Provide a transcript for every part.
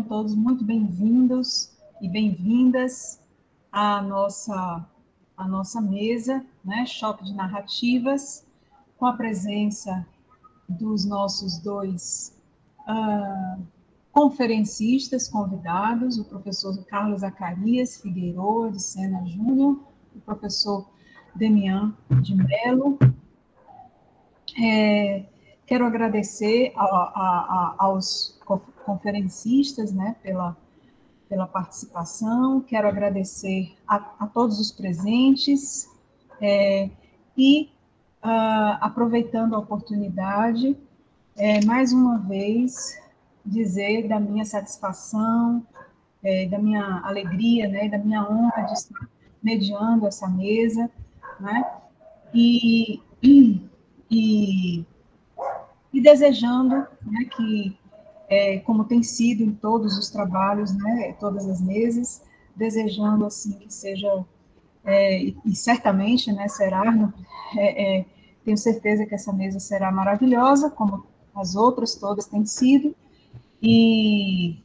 todos muito bem-vindos e bem-vindas à nossa mesa, né, Choque de Narrativas, com a presença dos nossos dois conferencistas convidados, o professor Carlos Zacarias Figueiredo de Sena Júnior, o professor Demian de Mello. Quero agradecer aos conferencistas, né, pela participação, quero agradecer a todos os presentes e, aproveitando a oportunidade, mais uma vez, dizer da minha satisfação, da minha alegria, né, da minha honra de estar mediando essa mesa, né, e desejando, né, que, como tem sido em todos os trabalhos, né, todas as mesas, desejando assim que seja, e certamente, né, será, tenho certeza que essa mesa será maravilhosa, como as outras todas têm sido, e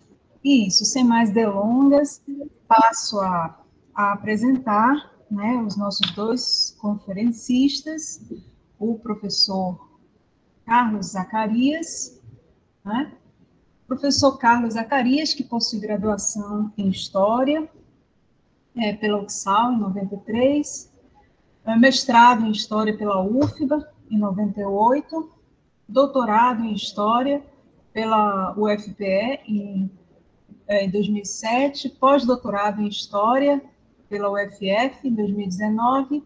isso, sem mais delongas, passo a apresentar, né, os nossos dois conferencistas, o professor Carlos Zacarias, né? Professor Carlos Zacarias, que possui graduação em História pela UFSAL, em 93, mestrado em História pela UFBA, em 98, doutorado em História pela UFPE, em 2007, pós-doutorado em História pela UFF, em 2019.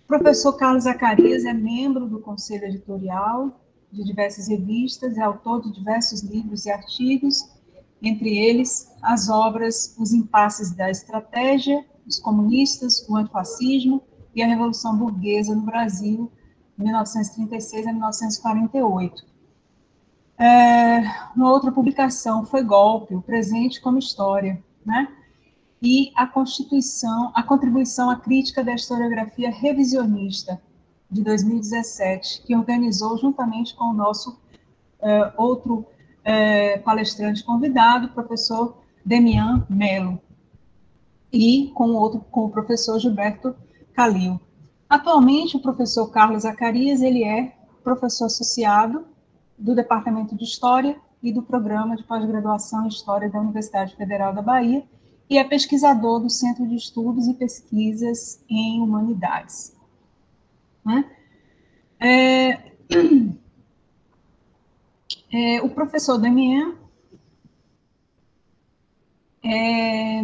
Professor Carlos Zacarias é membro do Conselho Editorial de diversas revistas, é autor de diversos livros e artigos, entre eles as obras Os Impasses da Estratégia, Os Comunistas, o Antifascismo e a Revolução Burguesa no Brasil, de 1936 a 1948. Uma outra publicação foi Golpe, o Presente como História, né? E a contribuição à crítica da historiografia revisionista, de 2017, que organizou juntamente com o nosso outro palestrante convidado, o professor Demian Mello, e com o professor Gilberto Calil. Atualmente, o professor Carlos Zacarias, ele é professor associado do Departamento de História e do Programa de Pós-Graduação em História da Universidade Federal da Bahia, e é pesquisador do Centro de Estudos e Pesquisas em Humanidades. O professor Demian é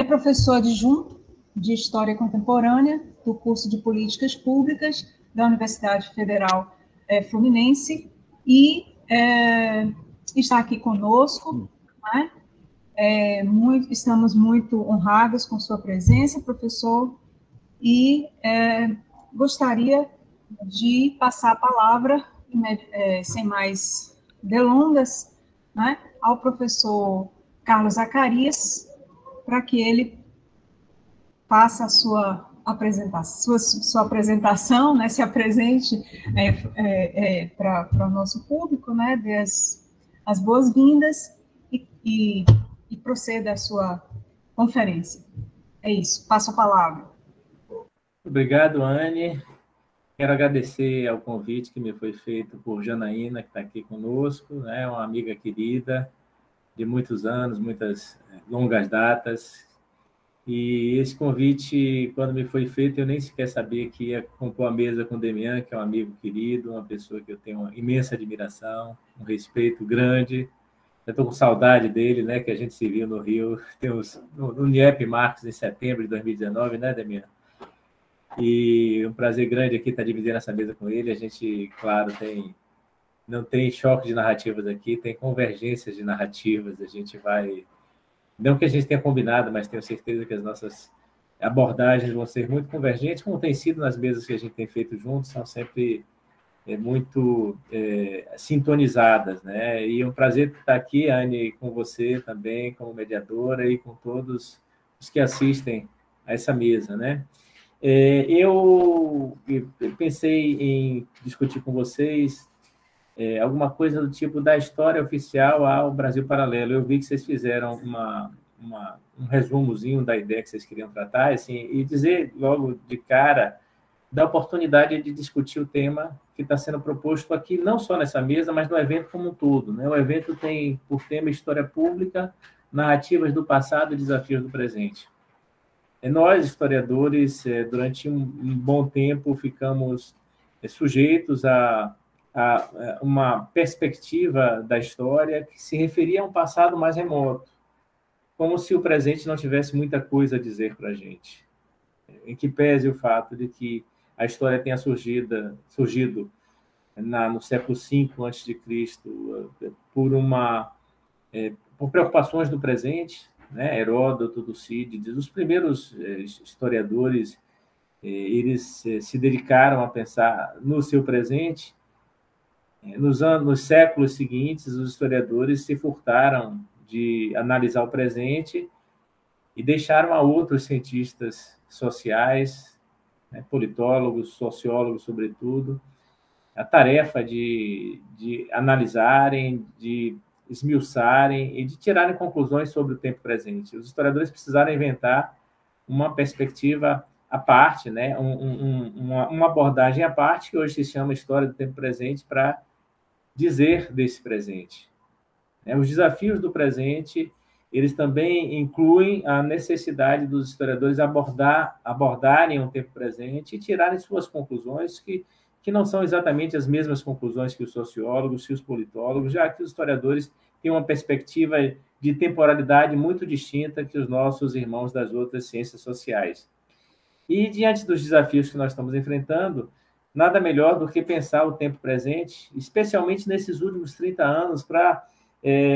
professor adjunto de História Contemporânea do curso de Políticas Públicas da Universidade Federal Fluminense e está aqui conosco, né? Estamos muito honrados com sua presença, professor, e gostaria de passar a palavra, sem mais delongas, né, ao professor Carlos Zacarias, para que ele faça a sua apresentação, né, se apresente para o nosso público, né, dê as boas-vindas e proceda a sua conferência. É isso, passo a palavra. Obrigado, Anne. Quero agradecer ao convite que me foi feito por Janaína, que está aqui conosco, né, uma amiga querida de muitos anos, muitas longas datas. E esse convite, quando me foi feito, eu nem sequer sabia que ia compor a mesa com o Demian, que é um amigo querido, uma pessoa que eu tenho uma imensa admiração, um respeito grande. Eu estou com saudade dele, né, que a gente se viu no Rio, no NIEP Marcos, em setembro de 2019, né, Demian? E um prazer grande aqui estar dividindo essa mesa com ele. A gente, claro, não tem choque de narrativas aqui, tem convergências de narrativas. A gente vai... Não que a gente tenha combinado, mas tenho certeza que as nossas abordagens vão ser muito convergentes, como tem sido nas mesas que a gente tem feito juntos, são sempre muito sintonizadas, né? E é um prazer estar aqui, Anne, com você também, como mediadora, e com todos os que assistem a essa mesa, né? Eu pensei em discutir com vocês alguma coisa do tipo da história oficial ao Brasil Paralelo. Eu vi que vocês fizeram um resumozinho da ideia que vocês queriam tratar, assim, e dizer logo de cara da oportunidade de discutir o tema que está sendo proposto aqui, não só nessa mesa, mas no evento como um todo, né? O evento tem por tema História Pública, Narrativas do Passado e Desafios do Presente. Nós, historiadores, durante um bom tempo, ficamos sujeitos a uma perspectiva da história que se referia a um passado mais remoto, como se o presente não tivesse muita coisa a dizer para a gente. Em que pese o fato de que a história tenha surgido no século V a.C., por preocupações do presente, né? Heródoto, Tucídides, os primeiros historiadores, eles se dedicaram a pensar no seu presente. Nos séculos seguintes, os historiadores se furtaram de analisar o presente e deixaram a outros cientistas sociais, né, politólogos, sociólogos, sobretudo, a tarefa de analisarem, de esmiuçarem e de tirarem conclusões sobre o tempo presente. Os historiadores precisaram inventar uma perspectiva à parte, né, uma abordagem à parte, que hoje se chama História do Tempo Presente, para dizer desse presente. Os desafios do presente, eles também incluem a necessidade dos historiadores abordarem o tempo presente e tirarem suas conclusões, que não são exatamente as mesmas conclusões que os sociólogos, que os politólogos, já que os historiadores têm uma perspectiva de temporalidade muito distinta que os nossos irmãos das outras ciências sociais. E, diante dos desafios que nós estamos enfrentando, nada melhor do que pensar o tempo presente, especialmente nesses últimos 30 anos, para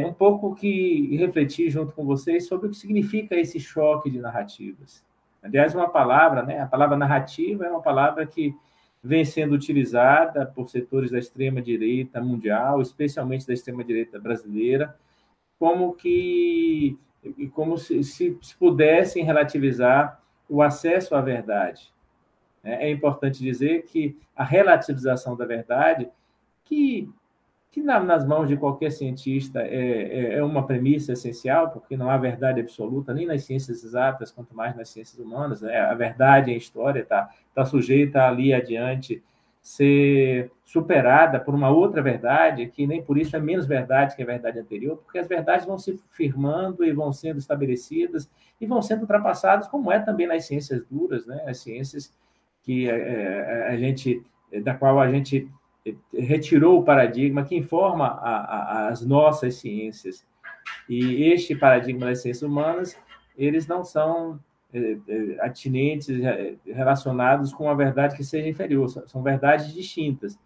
um pouco que refletir junto com vocês sobre o que significa esse choque de narrativas. Aliás, uma palavra, né, a palavra narrativa é uma palavra que vem sendo utilizada por setores da extrema-direita mundial, especialmente da extrema-direita brasileira, como se pudessem relativizar o acesso à verdade. É importante dizer que a relativização da verdade, que nas mãos de qualquer cientista é uma premissa essencial, porque não há verdade absoluta, nem nas ciências exatas, quanto mais nas ciências humanas. A verdade em história está sujeita a, ali adiante, ser superada por uma outra verdade, que nem por isso é menos verdade que a verdade anterior, porque as verdades vão se firmando e vão sendo estabelecidas e vão sendo ultrapassadas, como é também nas ciências duras, né? As ciências da qual a gente retirou o paradigma que informa as nossas ciências. E este paradigma das ciências humanas, eles não são atinentes, relacionados com uma verdade que seja inferior, são verdades distintas.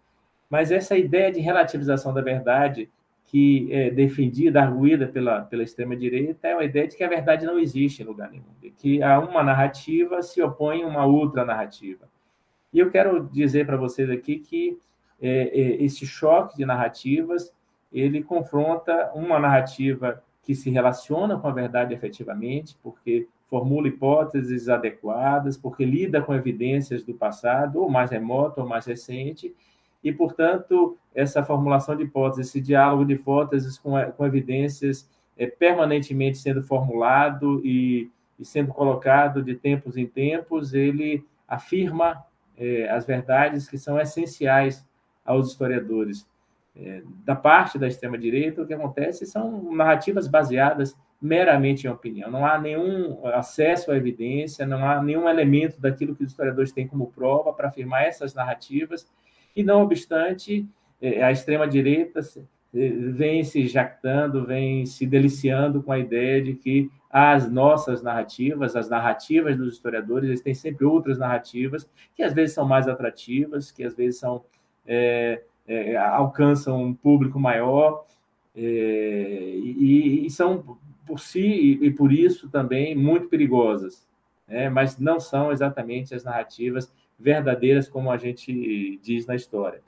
Mas essa ideia de relativização da verdade, que é defendida, arguída pela extrema-direita, é uma ideia de que a verdade não existe em lugar nenhum, de que a uma narrativa se opõe a uma outra narrativa. E eu quero dizer para vocês aqui que esse choque de narrativas, ele confronta uma narrativa que se relaciona com a verdade efetivamente, porque formula hipóteses adequadas, porque lida com evidências do passado, ou mais remoto, ou mais recente, e, portanto, essa formulação de hipóteses, esse diálogo de hipóteses com evidências permanentemente sendo formulado e sendo colocado de tempos em tempos, ele afirma as verdades que são essenciais aos historiadores. Da parte da extrema-direita, o que acontece são narrativas baseadas meramente em opinião. Não há nenhum acesso à evidência, não há nenhum elemento daquilo que os historiadores têm como prova para afirmar essas narrativas, e, não obstante, a extrema-direita vem se jactando, vem se deliciando com a ideia de que as nossas narrativas, as narrativas dos historiadores, eles têm sempre outras narrativas que às vezes são mais atrativas, que às vezes alcançam um público maior e são por si e por isso também muito perigosas, né? Mas não são exatamente as narrativas verdadeiras como a gente diz na história.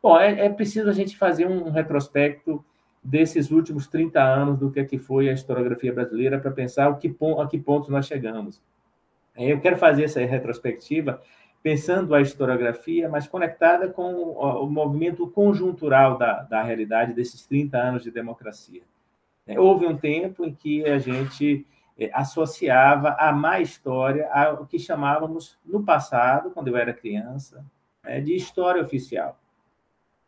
Bom, é preciso a gente fazer um retrospecto desses últimos 30 anos do que foi a historiografia brasileira para pensar a que ponto nós chegamos. Eu quero fazer essa retrospectiva pensando a historiografia, mas conectada com o movimento conjuntural da realidade desses 30 anos de democracia. Houve um tempo em que a gente associava a má história ao que chamávamos, no passado, quando eu era criança, de história oficial.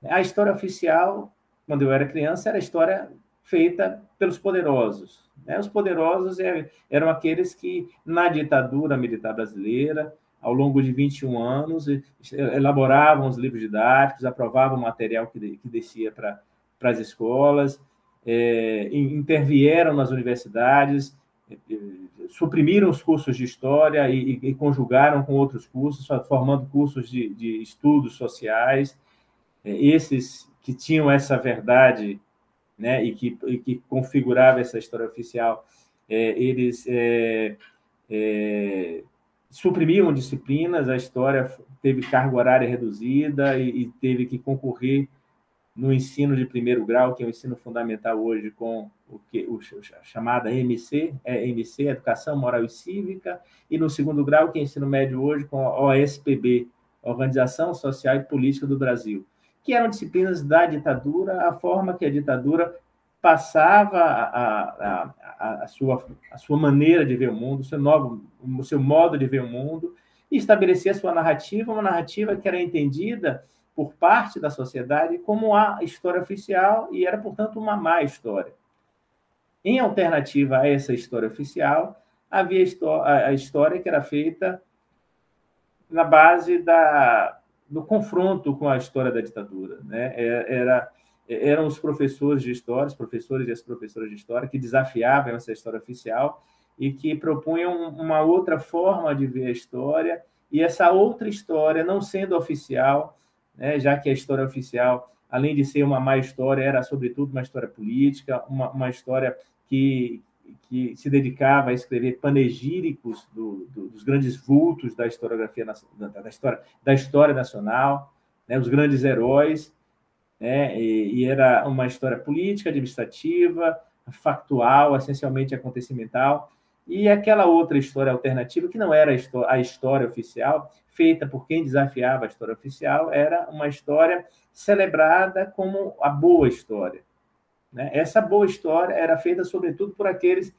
A história oficial, quando eu era criança, era a história feita pelos poderosos. Os poderosos eram aqueles que, na ditadura militar brasileira, ao longo de 21 anos, elaboravam os livros didáticos, aprovavam o material que descia para as escolas, intervieram nas universidades, suprimiram os cursos de história e conjugaram com outros cursos, formando cursos de estudos sociais. Esses que tinham essa verdade, né, e que configurava essa história oficial, eles suprimiam disciplinas, a história teve carga horária reduzida e teve que concorrer no ensino de primeiro grau, que é o ensino fundamental hoje, com a chamada MC, Educação Moral e Cívica, e no segundo grau, que é o ensino médio hoje, com a OSPB, Organização Social e Política do Brasil, que eram disciplinas da ditadura, a forma que a ditadura passava a sua maneira de ver o mundo, o seu modo de ver o mundo, e estabelecia a sua narrativa, uma narrativa que era entendida por parte da sociedade como a história oficial e era, portanto, uma má história. Em alternativa a essa história oficial, havia a história que era feita na base do confronto com a história da ditadura, né? Eram os professores de história, os professores e as professoras de história que desafiavam essa história oficial e que propunham uma outra forma de ver a história, e essa outra história, não sendo oficial, né, já que a história oficial, além de ser uma má história, era, sobretudo, uma história política, uma história que se dedicava a escrever panegíricos dos grandes vultos da historiografia, da história nacional, né, os grandes heróis, né, e era uma história política, administrativa, factual, essencialmente acontecimental, e aquela outra história alternativa, que não era a história oficial, feita por quem desafiava a história oficial, era uma história celebrada como a boa história. Né? Essa boa história era feita, sobretudo, por aqueles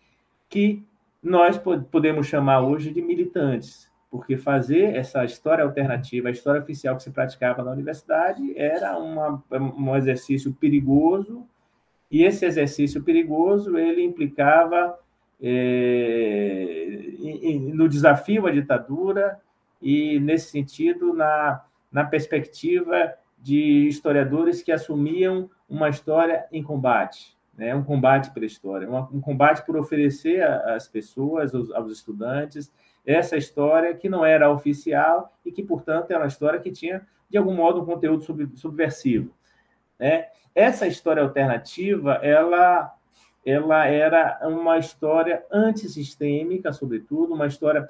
que nós podemos chamar hoje de militantes, porque fazer essa história alternativa, a história oficial que se praticava na universidade, era um exercício perigoso, e esse exercício perigoso ele implicava no desafio à ditadura e, nesse sentido, na perspectiva de historiadores que assumiam uma história em combate, né? Um combate pela história, um combate por oferecer às pessoas, aos estudantes, essa história que não era oficial e que, portanto, era uma história que tinha, de algum modo, um conteúdo subversivo. Né? Essa história alternativa, ela era uma história antissistêmica, sobretudo, uma história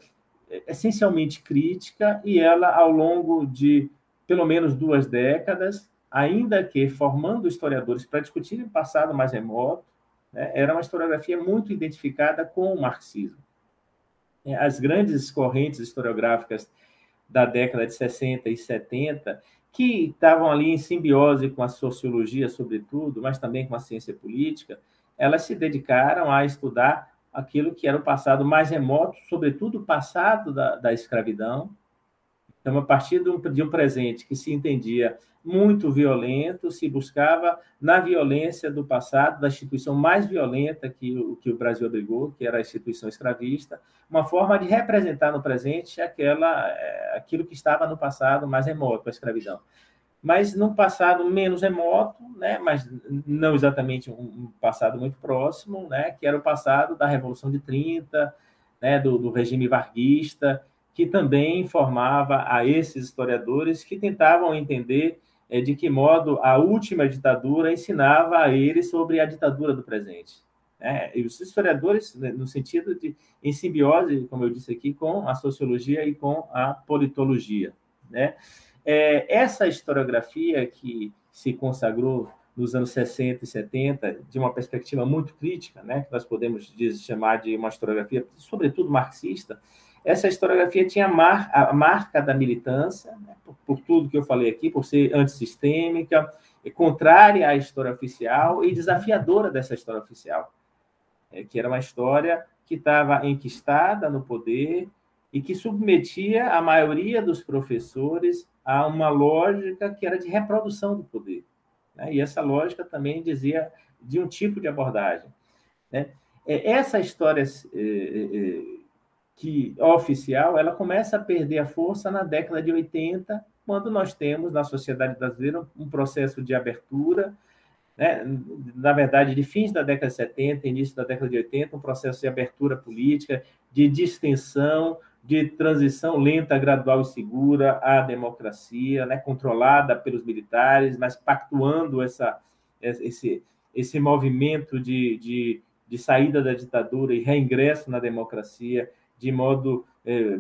essencialmente crítica, e ela, ao longo de pelo menos 2 décadas, ainda que formando historiadores para discutir o passado mais remoto, né, era uma historiografia muito identificada com o marxismo. As grandes correntes historiográficas da década de 60 e 70, que estavam ali em simbiose com a sociologia, sobretudo, mas também com a ciência política, elas se dedicaram a estudar aquilo que era o passado mais remoto, sobretudo o passado da escravidão. Então, a partir de um presente que se entendia muito violento, se buscava, na violência do passado, da instituição mais violenta que o Brasil abrigou, que era a instituição escravista, uma forma de representar no presente aquilo que estava no passado mais remoto, a escravidão. Mas num passado menos remoto, né, mas não exatamente um passado muito próximo, né, que era o passado da Revolução de 30, né, do regime varguista, que também informava a esses historiadores que tentavam entender de que modo a última ditadura ensinava a eles sobre a ditadura do presente. E os historiadores, no sentido de, em simbiose, como eu disse aqui, com a sociologia e com a politologia. Né? Essa historiografia que se consagrou nos anos 60 e 70, de uma perspectiva muito crítica, né, que nós podemos chamar de uma historiografia, sobretudo marxista, essa historiografia tinha a marca da militância, né, por tudo que eu falei aqui, por ser antissistêmica, contrária à história oficial e desafiadora dessa história oficial, que era uma história que estava enquistada no poder e que submetia a maioria dos professores a uma lógica que era de reprodução do poder, né? E essa lógica também dizia de um tipo de abordagem, né? Essa história que oficial, ela começa a perder a força na década de 80, quando nós temos na sociedade brasileira um processo de abertura, né? Na verdade, de fins da década de 70, início da década de 80, um processo de abertura política, de distensão, de transição lenta, gradual e segura à democracia, né? Controlada pelos militares, mas pactuando esse movimento de saída da ditadura e reingresso na democracia de modo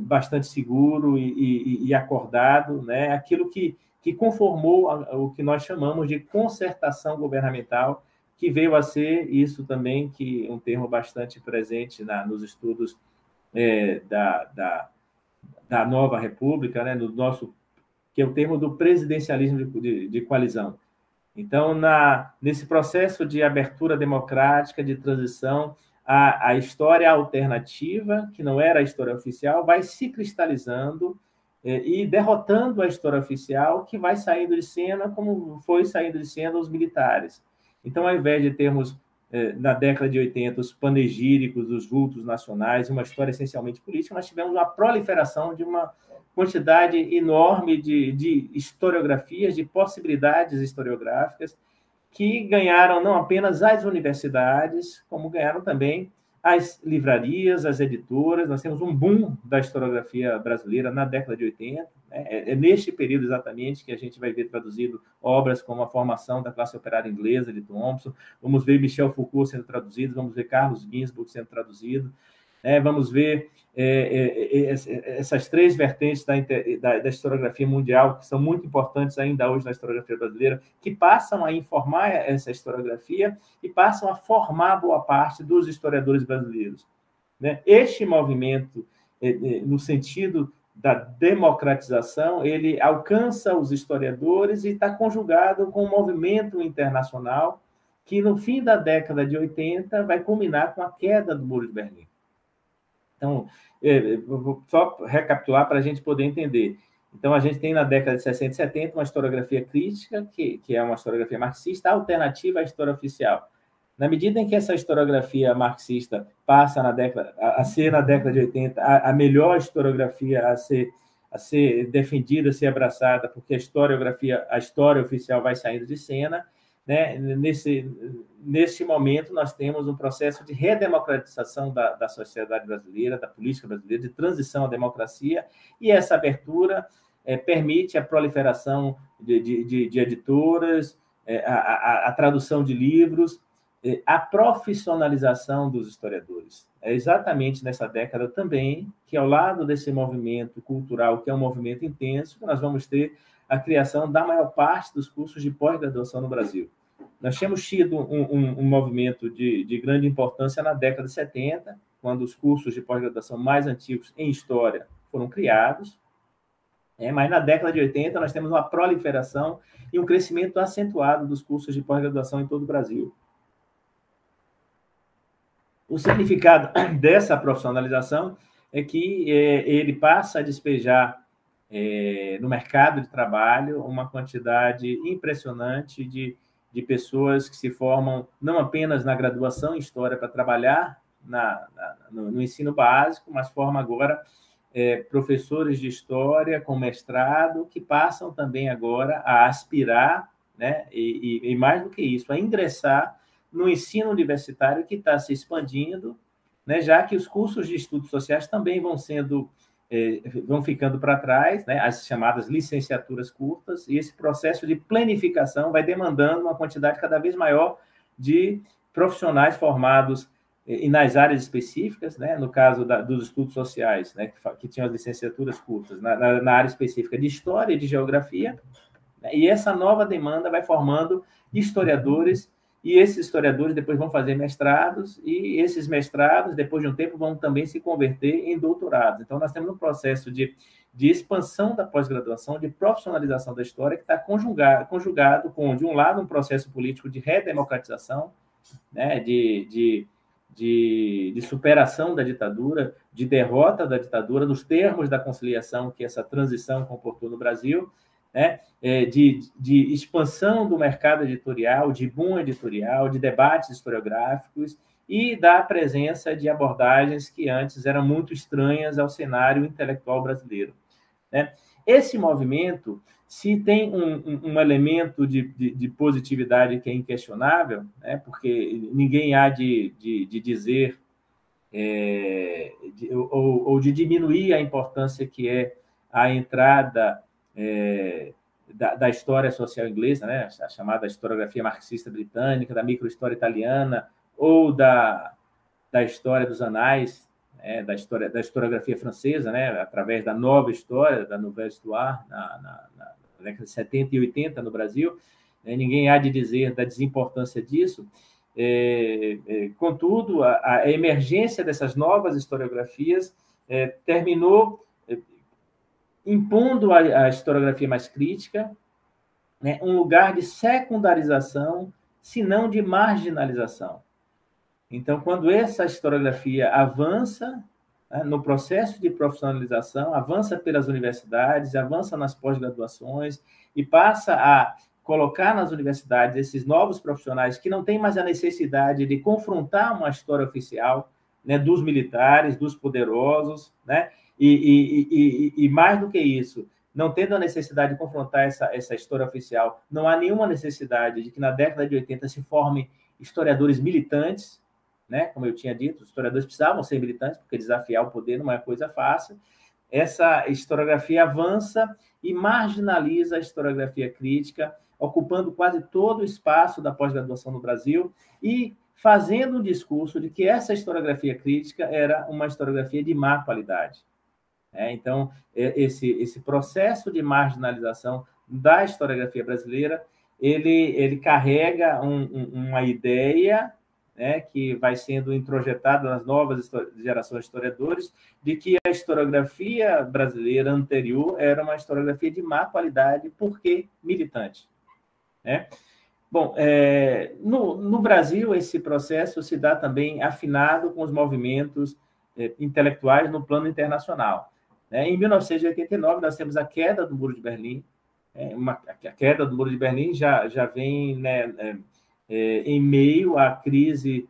bastante seguro e acordado, né? Aquilo que conformou o que nós chamamos de concertação governamental, que veio a ser isso também, que um termo bastante presente nos estudos da nova república, né? No nosso, que é o termo do presidencialismo de coalizão. Então, nesse processo de abertura democrática, de transição, a história alternativa, que não era a história oficial, vai se cristalizando e derrotando a história oficial, que vai saindo de cena, como foi saindo de cena os militares. Então, ao invés de termos, na década de 80, os panegíricos, os vultos nacionais, uma história essencialmente política, nós tivemos uma proliferação de uma quantidade enorme de historiografias, de possibilidades historiográficas, que ganharam não apenas as universidades, como ganharam também as livrarias, as editoras. Nós temos um boom da historiografia brasileira na década de 80. Né? É neste período exatamente que a gente vai ver traduzido obras como A Formação da Classe Operária Inglesa, de Thompson, vamos ver Michel Foucault sendo traduzido, vamos ver Carlos Ginzburg sendo traduzido, vamos ver essas três vertentes da historiografia mundial, que são muito importantes ainda hoje na historiografia brasileira, que passam a informar essa historiografia e passam a formar boa parte dos historiadores brasileiros. Né? Este movimento, no sentido da democratização, ele alcança os historiadores e está conjugado com um movimento internacional que, no fim da década de 80, vai culminar com a queda do Muro de Berlim. Então, vou só recapitular para a gente poder entender. Então, a gente tem na década de 60 e 70 uma historiografia crítica, que é uma historiografia marxista, alternativa à história oficial. Na medida em que essa historiografia marxista passa a ser, na década de 80, a melhor historiografia a ser defendida, a ser abraçada, porque a história oficial vai saindo de cena, né? Nesse momento, nós temos um processo de redemocratização da sociedade brasileira, da política brasileira, de transição à democracia, e essa abertura permite a proliferação de editoras, a tradução de livros, a profissionalização dos historiadores. É exatamente nessa década também que, ao lado desse movimento cultural, que é um movimento intenso, nós vamos ter a criação da maior parte dos cursos de pós-graduação no Brasil. Nós tínhamos tido um movimento de grande importância na década de 70, quando os cursos de pós-graduação mais antigos em História foram criados, mas na década de 80 nós temos uma proliferação e um crescimento acentuado dos cursos de pós-graduação em todo o Brasil. O significado dessa profissionalização é que ele passa a despejar no mercado de trabalho uma quantidade impressionante de pessoas que se formam não apenas na graduação em História para trabalhar no ensino básico, mas formam agora professores de História com mestrado, que passam também agora a aspirar, né, e mais do que isso, a ingressar no ensino universitário, que está se expandindo, né, já que os cursos de estudos sociais também vão ficando para trás, né, as chamadas licenciaturas curtas, e esse processo de planificação vai demandando uma quantidade cada vez maior de profissionais formados e nas áreas específicas, né, no caso dos estudos sociais, né, que tinham as licenciaturas curtas, na área específica de História e de Geografia, né, e essa nova demanda vai formando historiadores e esses historiadores depois vão fazer mestrados, e esses mestrados, depois de um tempo, vão também se converter em doutorados. Então, nós temos um processo de expansão da pós-graduação, de profissionalização da história, que está conjugado com, de um lado, um processo político de redemocratização, né, de superação da ditadura, de derrota da ditadura, nos termos da conciliação que essa transição comportou no Brasil, né, de expansão do mercado editorial, de boom editorial, de debates historiográficos e da presença de abordagens que antes eram muito estranhas ao cenário intelectual brasileiro, né? Esse movimento, se tem um elemento de positividade que é inquestionável, né, porque ninguém há de dizer ou de diminuir a importância que é a entrada da história social inglesa, né, a chamada historiografia marxista britânica, da microhistória italiana, ou da história dos anais, da historiografia francesa, né, através da nova história, da Nouvelle Histoire, na década de 70 e 80 no Brasil. Ninguém há de dizer da desimportância disso. Contudo, a emergência dessas novas historiografias terminou impondo à historiografia mais crítica, né, um lugar de secundarização, se não de marginalização. Então, quando essa historiografia avança, né, no processo de profissionalização, avança pelas universidades, avança nas pós-graduações e passa a colocar nas universidades esses novos profissionais que não têm mais a necessidade de confrontar uma história oficial, né, dos militares, dos poderosos, né, e mais do que isso, não tendo a necessidade de confrontar essa história oficial, não há nenhuma necessidade de que na década de 80 se formem historiadores militantes, né? Como eu tinha dito, os historiadores precisavam ser militantes, porque desafiar o poder não é coisa fácil. Essa historiografia avança e marginaliza a historiografia crítica, ocupando quase todo o espaço da pós-graduação no Brasil e fazendo um discurso de que essa historiografia crítica era uma historiografia de má qualidade. Então, esse processo de marginalização da historiografia brasileira, ele carrega uma ideia, né, que vai sendo introjetada nas novas gerações de historiadores, de que a historiografia brasileira anterior era uma historiografia de má qualidade, porque militante, né? Bom, no Brasil, esse processo se dá também afinado com os movimentos intelectuais no plano internacional. Em 1989, nós temos a queda do Muro de Berlim. A queda do Muro de Berlim já vem, né, em meio à crise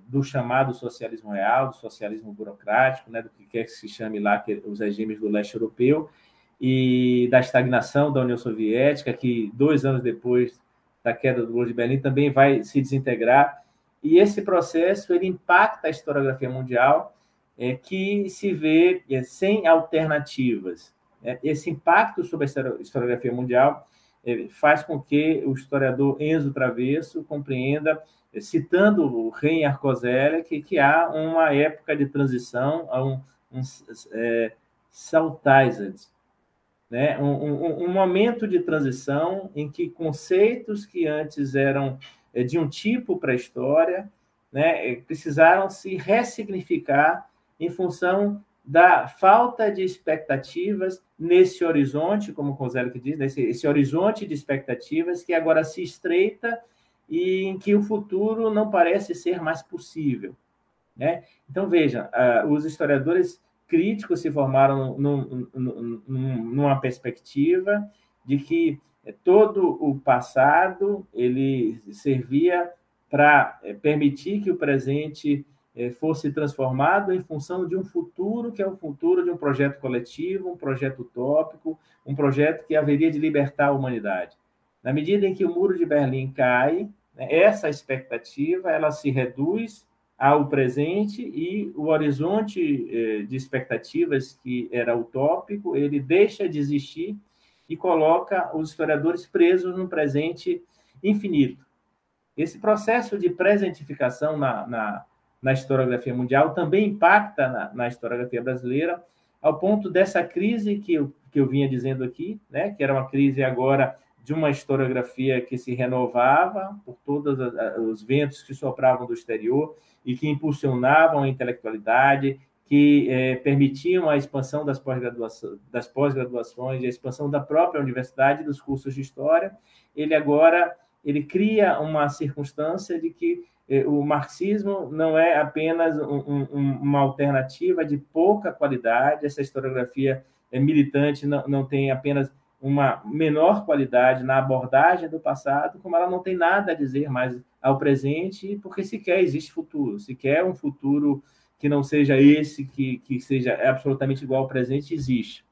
do chamado socialismo real, do socialismo burocrático, né, do que quer que se chame lá os regimes do leste europeu, e da estagnação da União Soviética, que 2 anos depois da queda do Muro de Berlim também vai se desintegrar. E esse processo ele impacta a historiografia mundial, que se vê sem alternativas. Esse impacto sobre a historiografia mundial faz com que o historiador Enzo Travesso compreenda, citando o Rein Arcoselli, que há uma época de transição, um Saltized, né? Um momento de transição em que conceitos que antes eram de um tipo para a história, né, precisaram se ressignificar em função da falta de expectativas nesse horizonte, como o Coselli diz, esse horizonte de expectativas que agora se estreita e em que o futuro não parece ser mais possível, né? Então, veja, os historiadores críticos se formaram numa perspectiva de que todo o passado ele servia para permitir que o presente fosse transformado em função de um futuro que é o futuro de um projeto coletivo, um projeto utópico, um projeto que haveria de libertar a humanidade. Na medida em que o Muro de Berlim cai, essa expectativa ela se reduz ao presente e o horizonte de expectativas que era utópico, ele deixa de existir e coloca os historiadores presos num presente infinito. Esse processo de presentificação na historiografia mundial também impacta na historiografia brasileira, ao ponto dessa crise que eu vinha dizendo aqui, né, que era uma crise agora de uma historiografia que se renovava por todos os ventos que sopravam do exterior e que impulsionavam a intelectualidade, que permitiam a expansão das pós-graduações, a expansão da própria universidade, dos cursos de história. Ele cria uma circunstância de que o marxismo não é apenas uma alternativa de pouca qualidade, essa historiografia militante não tem apenas uma menor qualidade na abordagem do passado, como ela não tem nada a dizer mais ao presente, porque sequer existe futuro, sequer um futuro que não seja esse, que seja absolutamente igual ao presente, existe.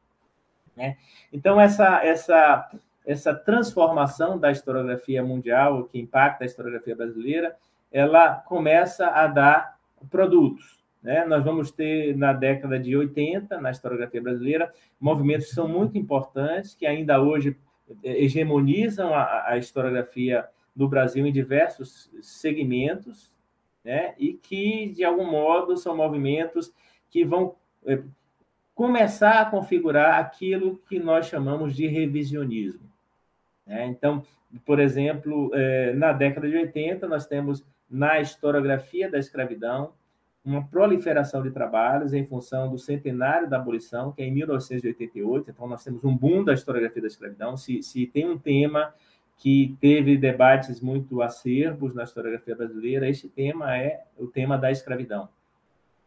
Né? Então, essa transformação da historiografia mundial, que impacta a historiografia brasileira, ela começa a dar produtos. Né? Nós vamos ter, na década de 80, na historiografia brasileira, movimentos que são muito importantes, que ainda hoje hegemonizam a historiografia do Brasil em diversos segmentos, né? E que, de algum modo, são movimentos que vão começar a configurar aquilo que nós chamamos de revisionismo. Né? Então, por exemplo, na década de 80, nós temos, na historiografia da escravidão, uma proliferação de trabalhos em função do centenário da abolição, que é em 1988. Então, nós temos um boom da historiografia da escravidão. Se tem um tema que teve debates muito acerbos na historiografia brasileira, esse tema é o tema da escravidão.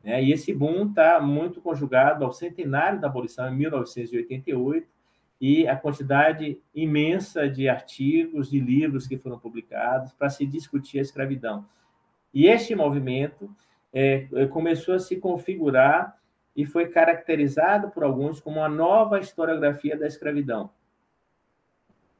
E esse boom está muito conjugado ao centenário da abolição, em 1988, e a quantidade imensa de artigos, de livros que foram publicados para se discutir a escravidão. E este movimento começou a se configurar e foi caracterizado por alguns como uma nova historiografia da escravidão.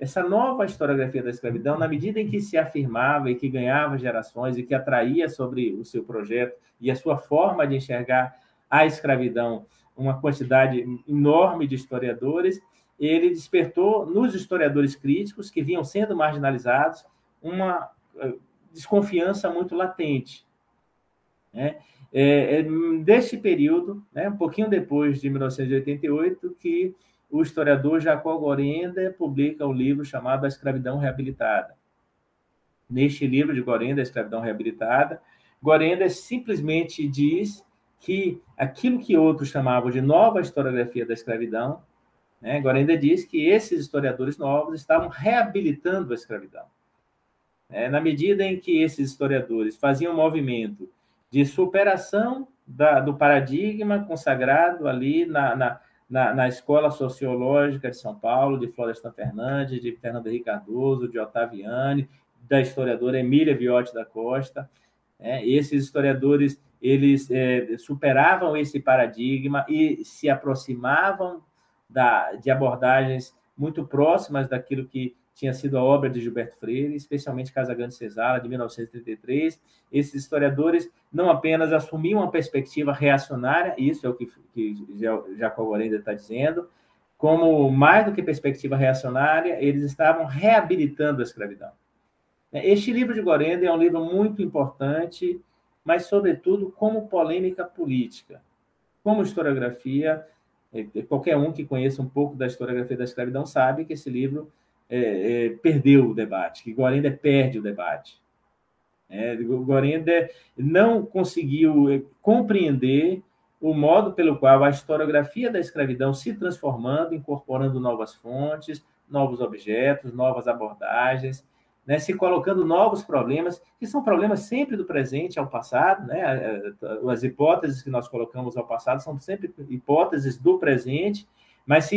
Essa nova historiografia da escravidão, na medida em que se afirmava e que ganhava gerações e que atraía sobre o seu projeto e a sua forma de enxergar a escravidão uma quantidade enorme de historiadores, ele despertou nos historiadores críticos, que vinham sendo marginalizados, uma desconfiança muito latente. Deste período, um pouquinho depois de 1988, que o historiador Jacob Gorender publica um livro chamado A Escravidão Reabilitada. Neste livro de Gorender, A Escravidão Reabilitada, Gorender simplesmente diz que aquilo que outros chamavam de nova historiografia da escravidão, Gorender diz que esses historiadores novos estavam reabilitando a escravidão. Na medida em que esses historiadores faziam um movimento de superação do paradigma consagrado ali na Escola Sociológica de São Paulo, de Florestan Fernandes, de Fernando Henrique Cardoso, de Ottaviani, da historiadora Emília Viotti da Costa. Esses historiadores eles superavam esse paradigma e se aproximavam de abordagens muito próximas daquilo que tinha sido a obra de Gilberto Freire, especialmente Casagrande Senzala, de 1933. Esses historiadores não apenas assumiam uma perspectiva reacionária, isso é o que Jacob Gorender está dizendo, como mais do que perspectiva reacionária, eles estavam reabilitando a escravidão. Este livro de Gorender é um livro muito importante, mas, sobretudo, como polêmica política. Como historiografia, qualquer um que conheça um pouco da historiografia da escravidão sabe que esse livro perdeu o debate, que Gorender perde o debate. Gorender não conseguiu compreender o modo pelo qual a historiografia da escravidão se transformando, incorporando novas fontes, novos objetos, novas abordagens, se colocando novos problemas, que são problemas sempre do presente ao passado. As hipóteses que nós colocamos ao passado são sempre hipóteses do presente, mas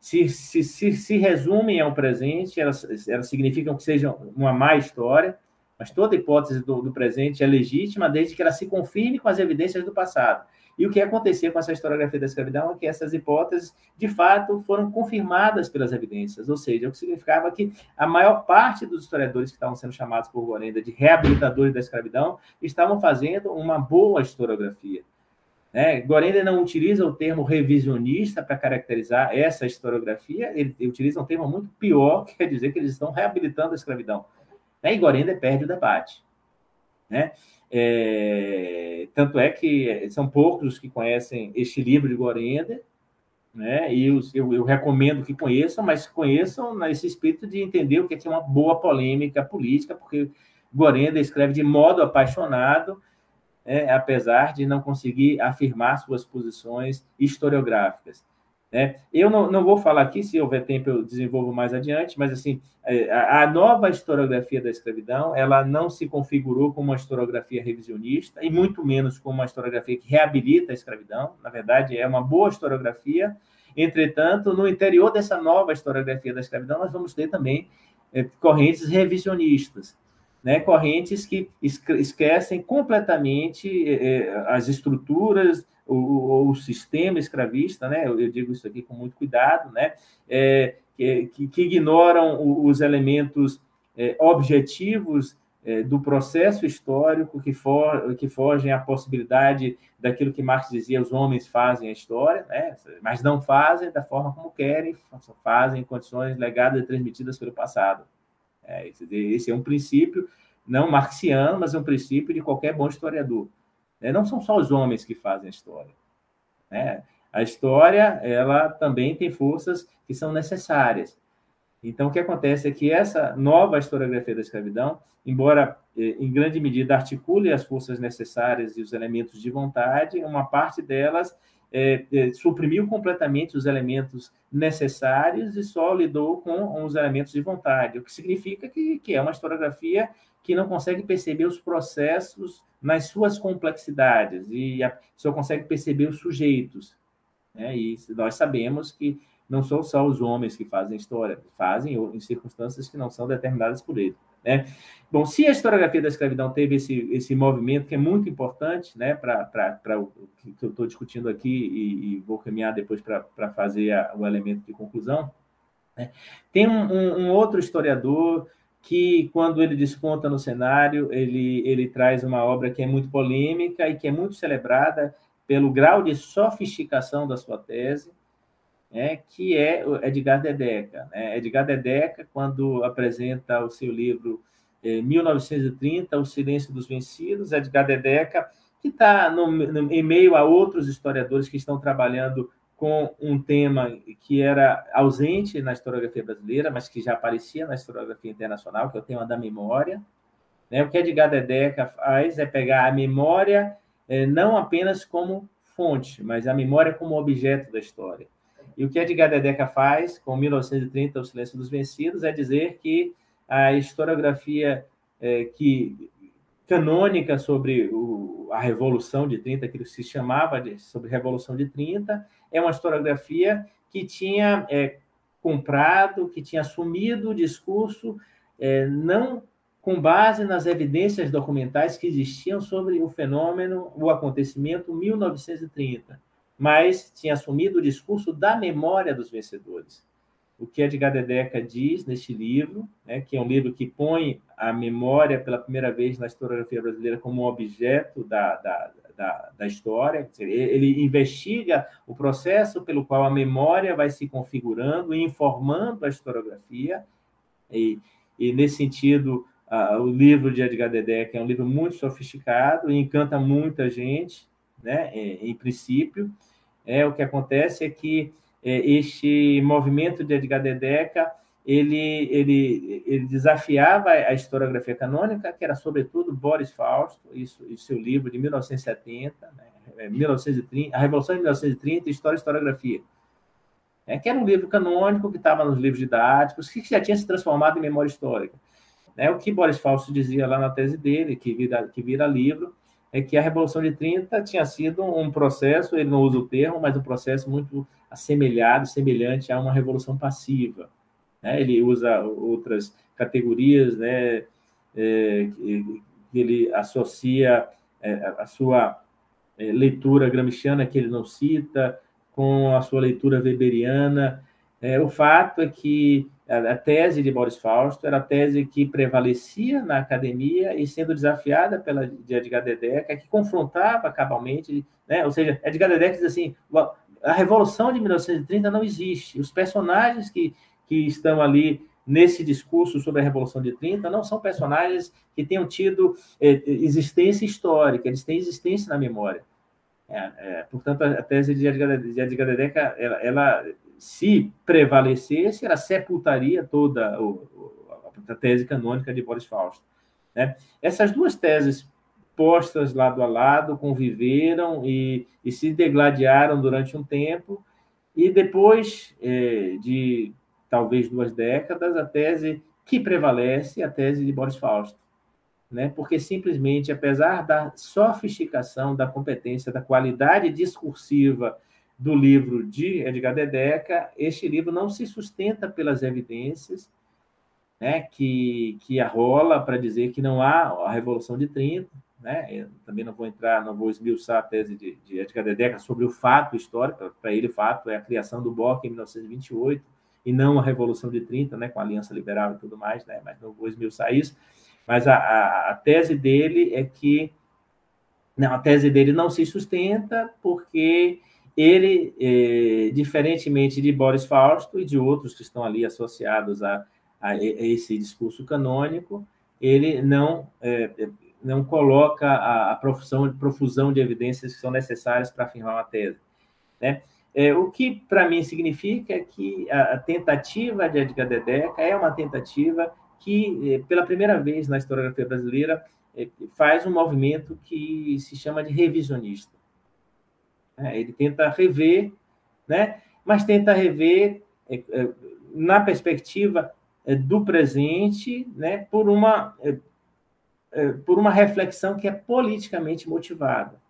se resumem ao presente, elas significam que sejam uma má história, mas toda hipótese do presente é legítima desde que ela se confirme com as evidências do passado. E o que acontecia com essa historiografia da escravidão é que essas hipóteses, de fato, foram confirmadas pelas evidências, ou seja, o que significava que a maior parte dos historiadores que estavam sendo chamados por Gorender de reabilitadores da escravidão estavam fazendo uma boa historiografia. Gorender não utiliza o termo revisionista para caracterizar essa historiografia, ele utiliza um termo muito pior, que quer dizer que eles estão reabilitando a escravidão. E Gorender perde o debate. Tanto é que são poucos os que conhecem este livro de Gorender, né? E eu recomendo que conheçam, mas conheçam nesse espírito de entender o que é uma boa polêmica política, porque Gorenda escreve de modo apaixonado, apesar de não conseguir afirmar suas posições historiográficas. Eu não vou falar aqui, se houver tempo eu desenvolvo mais adiante, mas assim, a nova historiografia da escravidão, ela não se configurou como uma historiografia revisionista, e muito menos como uma historiografia que reabilita a escravidão. Na verdade, é uma boa historiografia. Entretanto, no interior dessa nova historiografia da escravidão, nós vamos ter também correntes revisionistas, né, correntes que esquecem completamente as estruturas, o sistema escravista, né, eu digo isso aqui com muito cuidado, né, que ignoram os elementos objetivos do processo histórico, que fogem à possibilidade daquilo que Marx dizia, os homens fazem a história, né, mas não fazem da forma como querem, fazem em condições legadas e transmitidas pelo passado. Esse é um princípio não marxiano, mas é um princípio de qualquer bom historiador. Não são só os homens que fazem a história. A história, ela também tem forças que são necessárias. Então, o que acontece é que essa nova historiografia da escravidão, embora em grande medida articule as forças necessárias e os elementos de vontade, uma parte delas suprimiu completamente os elementos necessários e só lidou com os elementos de vontade, o que significa que é uma historiografia que não consegue perceber os processos nas suas complexidades e só consegue perceber os sujeitos. E nós sabemos que não são só os homens que fazem história, fazem em circunstâncias que não são determinadas por ele. Bom, se a historiografia da escravidão teve esse movimento, que é muito importante, né, para o que eu estou discutindo aqui, e vou caminhar depois para fazer o elemento de conclusão, tem um outro historiador que, quando ele desponta no cenário, ele traz uma obra que é muito polêmica e que é muito celebrada pelo grau de sofisticação da sua tese, que é Edgar Dedeca. Edgar Dedeca, quando apresenta o seu livro 1930, O Silêncio dos Vencidos, Edgar Dedeca, que está em meio a outros historiadores que estão trabalhando com um tema que era ausente na historiografia brasileira, mas que já aparecia na historiografia internacional, que é o tema da memória. O que Edgar Dedeca faz é pegar a memória não apenas como fonte, mas a memória como objeto da história. E o que Edgar Dedeca faz com 1930, O Silêncio dos Vencidos, é dizer que a historiografia canônica sobre a Revolução de 30, que se chamava sobre Revolução de 30, é uma historiografia que tinha comprado, que tinha assumido o discurso não com base nas evidências documentais que existiam sobre o fenômeno, o acontecimento 1930, mas tinha assumido o discurso da memória dos vencedores. O que Edgar Dedeca diz neste livro, que é um livro que põe a memória pela primeira vez na historiografia brasileira como um objeto da história. Ele investiga o processo pelo qual a memória vai se configurando e informando a historiografia. E nesse sentido, o livro de Edgar Dedeca é um livro muito sofisticado e encanta muita gente, em princípio. O que acontece é que este movimento de Edgar Dedeca ele desafiava a historiografia canônica, que era, sobretudo, Boris Fausto, seu livro de 1970, 1930, A Revolução de 1930, História e Historiografia, que era um livro canônico que estava nos livros didáticos, que já tinha se transformado em memória histórica. O que Boris Fausto dizia lá na tese dele, que vira livro, é que a Revolução de 30 tinha sido um processo, ele não usa o termo, mas um processo muito semelhante a uma revolução passiva. Ele usa outras categorias, que ele associa a sua leitura gramsciana, que ele não cita, com a sua leitura weberiana. O fato é que a tese de Boris Fausto era a tese que prevalecia na academia e sendo desafiada de Edgar Dedeca, que confrontava cabalmente, ou seja, Edgar Dedeca diz assim, a Revolução de 1930 não existe, os personagens que estão ali nesse discurso sobre a Revolução de 30 não são personagens que tenham tido existência histórica, eles têm existência na memória. Portanto, a tese de Edgar Dedeca, ela, se prevalecesse, ela sepultaria toda a tese canônica de Boris Fausto, né? Essas duas teses postas lado a lado conviveram e se degladiaram durante um tempo, e depois de talvez 2 décadas, a tese que prevalece é a tese de Boris Fausto, né? Porque simplesmente, apesar da sofisticação, da competência, da qualidade discursiva do livro de Edgar Dedeca, este livro não se sustenta pelas evidências, né, que arrola para dizer que não há a Revolução de 30, né? Eu também não vou esmiuçar a tese de Edgar Dedeca sobre o fato histórico. Para ele, o fato é a criação do BOC em 1928 e não a Revolução de 30, né, com a Aliança Liberal e tudo mais, né? Mas não vou esmiuçar isso. Mas a tese dele é que a tese dele não se sustenta porque ele, diferentemente de Boris Fausto e de outros que estão ali associados a esse discurso canônico, ele não coloca a profusão de evidências que são necessárias para afirmar uma tese, né? O que, para mim, significa que a tentativa de Edgar Dedeca é uma tentativa que, pela primeira vez na historiografia brasileira, faz um movimento que se chama de revisionista. Ele tenta rever, né? Mas tenta rever na perspectiva do presente, né? Por uma reflexão que é politicamente motivada.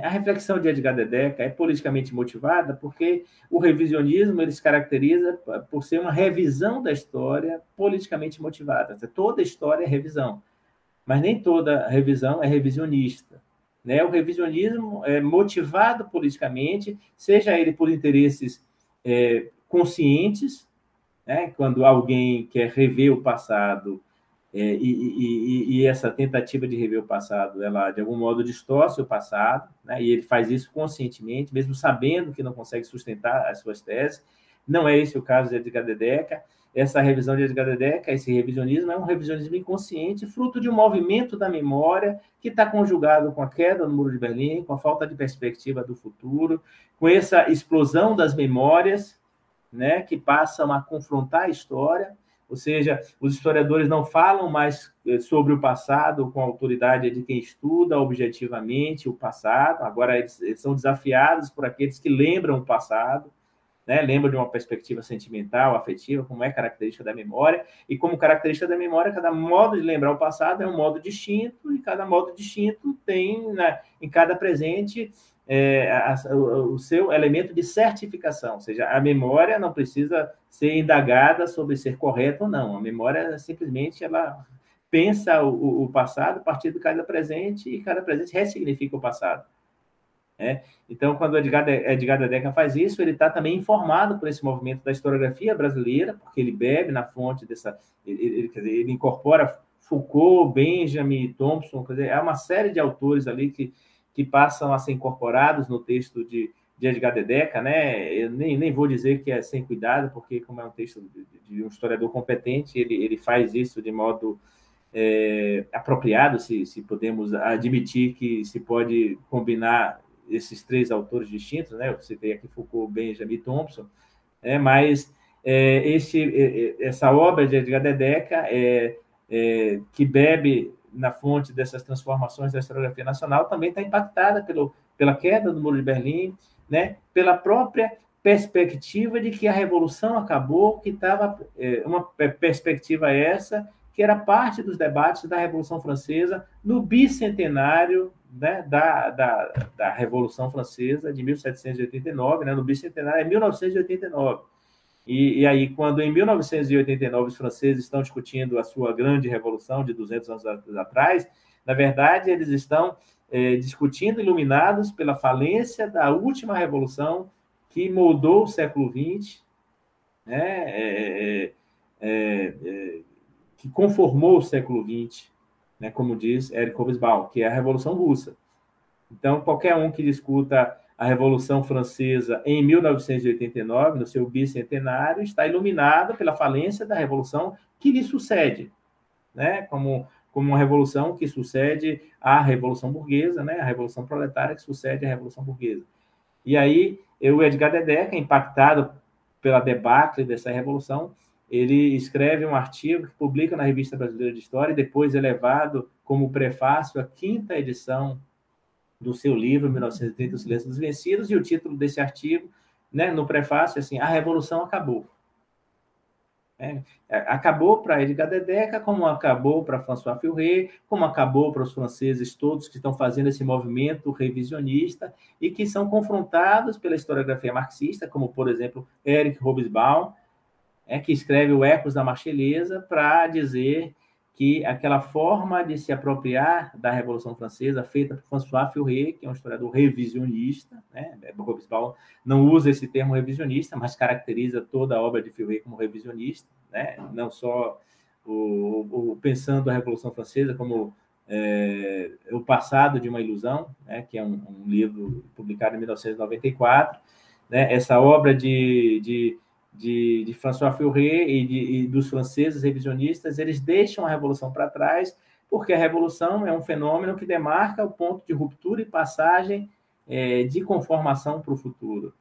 A reflexão de Edgar Dedeca é politicamente motivada porque o revisionismo ele se caracteriza por ser uma revisão da história politicamente motivada. Toda história é revisão, mas nem toda revisão é revisionista, né? O revisionismo é motivado politicamente, seja ele por interesses conscientes, né? Quando alguém quer rever o passado, e essa tentativa de rever o passado, ela, de algum modo, distorce o passado, né? E ele faz isso conscientemente, mesmo sabendo que não consegue sustentar as suas teses. Não é esse o caso de Edgar Dedeca. Essa revisão de Edgar Dedeca, esse revisionismo, é um revisionismo inconsciente, fruto de um movimento da memória que está conjugado com a queda do Muro de Berlim, com a falta de perspectiva do futuro, com essa explosão das memórias, né, que passam a confrontar a história. Ou seja, os historiadores não falam mais sobre o passado com a autoridade de quem estuda objetivamente o passado. Agora eles são desafiados por aqueles que lembram o passado, né? Lembram de uma perspectiva sentimental, afetiva, como é característica da memória. E como característica da memória, cada modo de lembrar o passado é um modo distinto, e cada modo distinto tem, né, em cada presente o seu elemento de certificação, ou seja, a memória não precisa ser indagada sobre ser correta ou não. A memória simplesmente ela pensa o passado a partir de cada presente, e cada presente ressignifica o passado. Então, quando Edgar Dedeca faz isso, ele está também informado por esse movimento da historiografia brasileira, porque ele bebe na fonte dessa... Ele incorpora Foucault, Benjamin, Thompson, quer dizer, há uma série de autores ali que passam a ser incorporados no texto de Edgar Dedeca, né? Eu nem vou dizer que é sem cuidado, porque, como é um texto de um historiador competente, ele faz isso de modo apropriado, se podemos admitir que se pode combinar esses 3 autores distintos, né? Eu citei aqui Foucault, Benjamin e Thompson, mas essa obra de Edgar Dedeca que bebe na fonte dessas transformações da historiografia nacional, também está impactada pela queda do Muro de Berlim, né? Pela própria perspectiva de que a Revolução acabou, que estava uma perspectiva essa que era parte dos debates da Revolução Francesa no bicentenário, né, da Revolução Francesa de 1789, né? No bicentenário é 1989. E aí, quando em 1989 os franceses estão discutindo a sua grande revolução de 200 anos atrás, na verdade, eles estão discutindo, iluminados pela falência da última revolução que moldou o século XX, né? Que conformou o século XX, né? Como diz Eric Hobsbawm, que é a Revolução Russa. Então, qualquer um que discuta a Revolução Francesa em 1989, no seu bicentenário, está iluminado pela falência da Revolução que lhe sucede, né? Como como uma revolução que sucede à Revolução Burguesa, né? A Revolução Proletária que sucede à Revolução Burguesa. E aí, o Edgar Dedecker, impactado pela debacle dessa revolução, ele escreve um artigo que publica na Revista Brasileira de História e depois é levado como prefácio à 5ª edição do seu livro, 1930, O Silêncio dos Vencidos, e o título desse artigo, né, no prefácio, assim, a revolução acabou. Acabou para Edgar Dedecker, como acabou para François Furet, como acabou para os franceses todos que estão fazendo esse movimento revisionista e que são confrontados pela historiografia marxista, como, por exemplo, Eric Hobsbawm, que escreve o Ecos da Marselhesa para dizer que aquela forma de se apropriar da Revolução Francesa, feita por François Furet, que é um historiador revisionista, né? Hobsbawm não usa esse termo revisionista, mas caracteriza toda a obra de Furet como revisionista, né? Não só pensando a Revolução Francesa como o passado de uma ilusão, né? Que é um livro publicado em 1994, né? Essa obra de François Furet e dos franceses revisionistas, eles deixam a Revolução para trás, porque a Revolução é um fenômeno que demarca o ponto de ruptura e passagem de conformação para o futuro.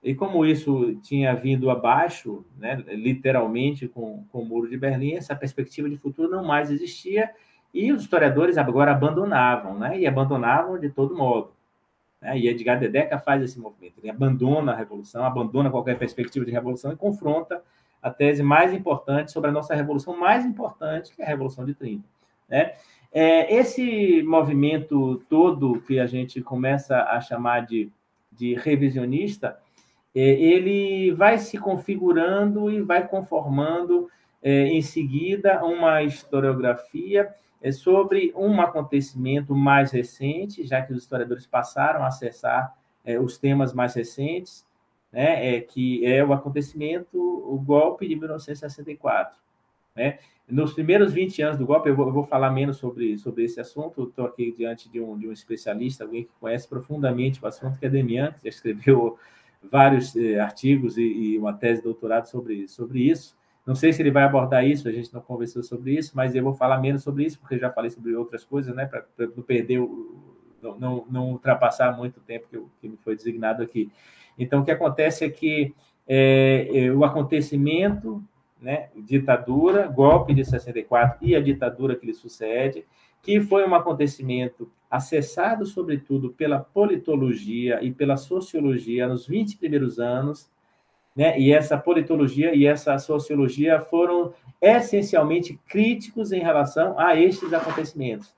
E como isso tinha vindo abaixo, né, literalmente com o Muro de Berlim, essa perspectiva de futuro não mais existia, e os historiadores agora abandonavam, né, e abandonavam de todo modo. E Edgar Dedecker faz esse movimento, ele abandona a revolução, abandona qualquer perspectiva de revolução e confronta a tese mais importante sobre a nossa revolução mais importante, que é a Revolução de 30. Né? Esse movimento todo que a gente começa a chamar de revisionista, ele vai se configurando e vai conformando, em seguida, uma historiografia sobre um acontecimento mais recente, já que os historiadores passaram a acessar os temas mais recentes, né, que é o acontecimento, o golpe de 1964. Né? Nos primeiros 20 anos do golpe, eu vou falar menos sobre esse assunto, estou aqui diante de um especialista, alguém que conhece profundamente o assunto, que é Demian, que já escreveu vários artigos e uma tese de doutorado sobre isso. Não sei se ele vai abordar isso, a gente não conversou sobre isso, mas eu vou falar menos sobre isso, porque eu já falei sobre outras coisas, né, para não perder, não ultrapassar muito o tempo que me foi designado aqui. Então, o que acontece é que o acontecimento, né, ditadura, golpe de 64 e a ditadura que lhe sucede, que foi um acontecimento acessado, sobretudo, pela politologia e pela sociologia nos 20 primeiros anos, né? E essa politologia e essa sociologia foram essencialmente críticos em relação a estes acontecimentos.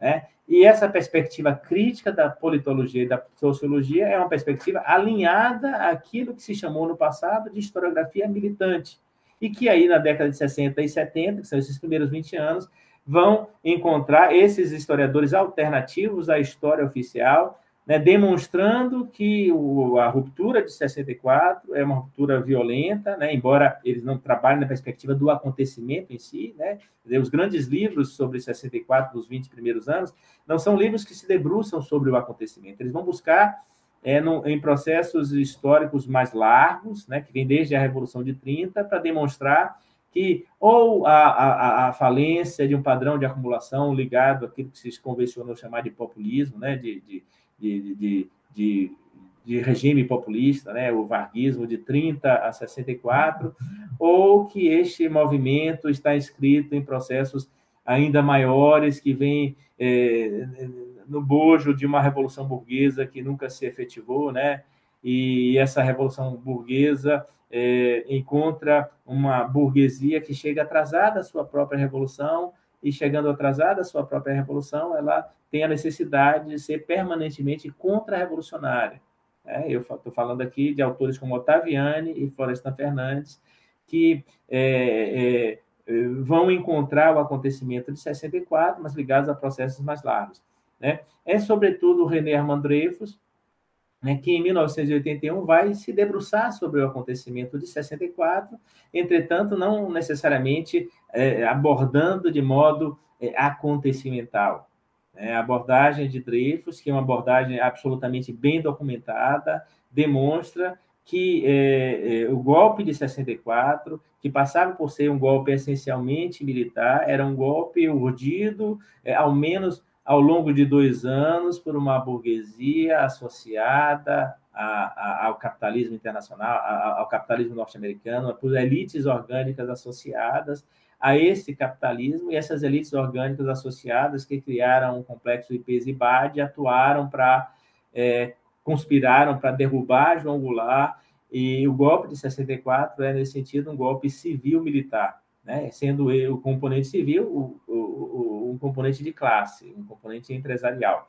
Né? E essa perspectiva crítica da politologia e da sociologia é uma perspectiva alinhada àquilo que se chamou no passado de historiografia militante, e que aí na década de 60 e 70, que são esses primeiros 20 anos, vão encontrar esses historiadores alternativos à história oficial, né, demonstrando que a ruptura de 64 é uma ruptura violenta, né, embora eles não trabalhem na perspectiva do acontecimento em si. Né, os grandes livros sobre 64 dos 20 primeiros anos não são livros que se debruçam sobre o acontecimento, eles vão buscar em processos históricos mais largos, né, que vem desde a Revolução de 30, para demonstrar que ou a falência de um padrão de acumulação ligado àquilo que se convencionou chamar de populismo, né, de regime populista, né, o varguismo de 30 a 64, ou que este movimento está inscrito em processos ainda maiores que vêm no bojo de uma revolução burguesa que nunca se efetivou, né? E essa revolução burguesa encontra uma burguesia que chega atrasada à sua própria revolução, e chegando atrasada à sua própria revolução, ela tem a necessidade de ser permanentemente contra-revolucionária. Eu estou falando aqui de autores como Ottaviani e Florestan Fernandes, que vão encontrar o acontecimento de 64, mas ligados a processos mais largos. Né? Sobretudo, o René Armand Dreyfus, né, que em 1981 vai se debruçar sobre o acontecimento de 64, entretanto, não necessariamente abordando de modo acontecimental. A abordagem de Dreyfus, que é uma abordagem absolutamente bem documentada, demonstra que o golpe de 64, que passava por ser um golpe essencialmente militar, era um golpe urdido, ao menos ao longo de 2 anos, por uma burguesia associada ao capitalismo internacional, ao capitalismo norte-americano, por elites orgânicas associadas a esse capitalismo, e essas elites orgânicas associadas que criaram um complexo IPES-IBAD atuaram para conspiraram para derrubar João Goulart, e o golpe de 64 é, nesse sentido, um golpe civil-militar, né? Sendo o componente civil um componente de classe, um componente empresarial,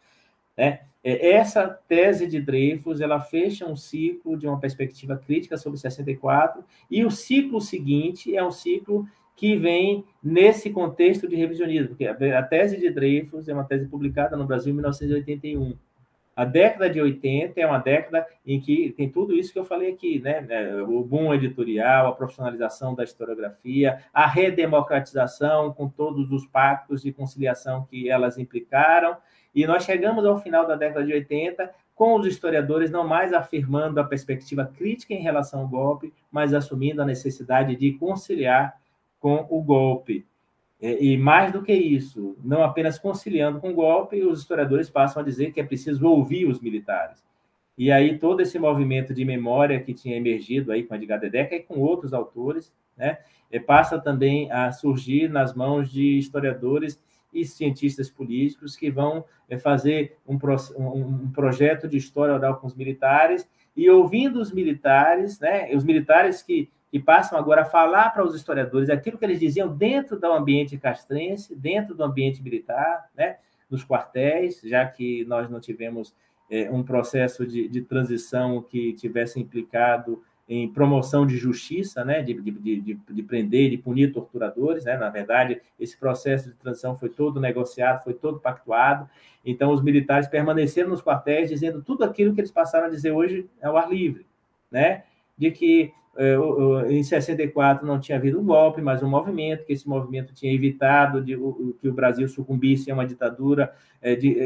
né? Essa tese de Dreyfus, ela fecha um ciclo de uma perspectiva crítica sobre 64, e o ciclo seguinte é um ciclo que vem nesse contexto de revisionismo, porque a tese de Dreyfus é uma tese publicada no Brasil em 1981. A década de 80 é uma década em que tem tudo isso que eu falei aqui, né? O boom editorial, a profissionalização da historiografia, a redemocratização com todos os pactos de conciliação que elas implicaram, e nós chegamos ao final da década de 80 com os historiadores não mais afirmando a perspectiva crítica em relação ao golpe, mas assumindo a necessidade de conciliar com o golpe. E mais do que isso, não apenas conciliando com o golpe, os historiadores passam a dizer que é preciso ouvir os militares. E aí todo esse movimento de memória que tinha emergido aí com Edgar Dedecker e com outros autores, né, passa também a surgir nas mãos de historiadores e cientistas políticos que vão fazer um projeto de história oral com os militares, e ouvindo os militares, né, os militares que passam agora a falar para os historiadores aquilo que eles diziam dentro do ambiente castrense, dentro do ambiente militar, né, nos quartéis, já que nós não tivemos um processo de transição que tivesse implicado em promoção de justiça, né, de prender, de punir torturadores, né? Na verdade, esse processo de transição foi todo negociado, foi todo pactuado. Então, os militares permaneceram nos quartéis dizendo tudo aquilo que eles passaram a dizer hoje ao ar livre, né? De que em 64 não tinha havido um golpe, mas um movimento, que esse movimento tinha evitado que o Brasil sucumbisse a uma ditadura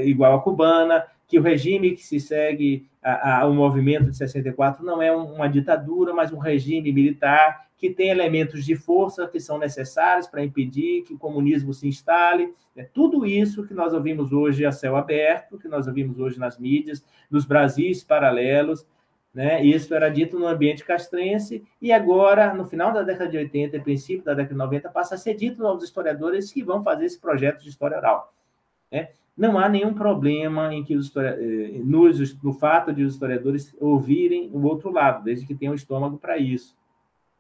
igual à cubana, que o regime que se segue ao movimento de 64 não é uma ditadura, mas um regime militar que tem elementos de força que são necessários para impedir que o comunismo se instale. É tudo isso que nós ouvimos hoje a céu aberto, que nós ouvimos hoje nas mídias, nos Brasis paralelos, né? Isso era dito no ambiente castrense, e agora, no final da década de 80 e princípio da década de 90, passa a ser dito aos historiadores que vão fazer esse projeto de história oral, né? Não há nenhum problema em que no fato de os historiadores ouvirem o outro lado, desde que tenham estômago para isso,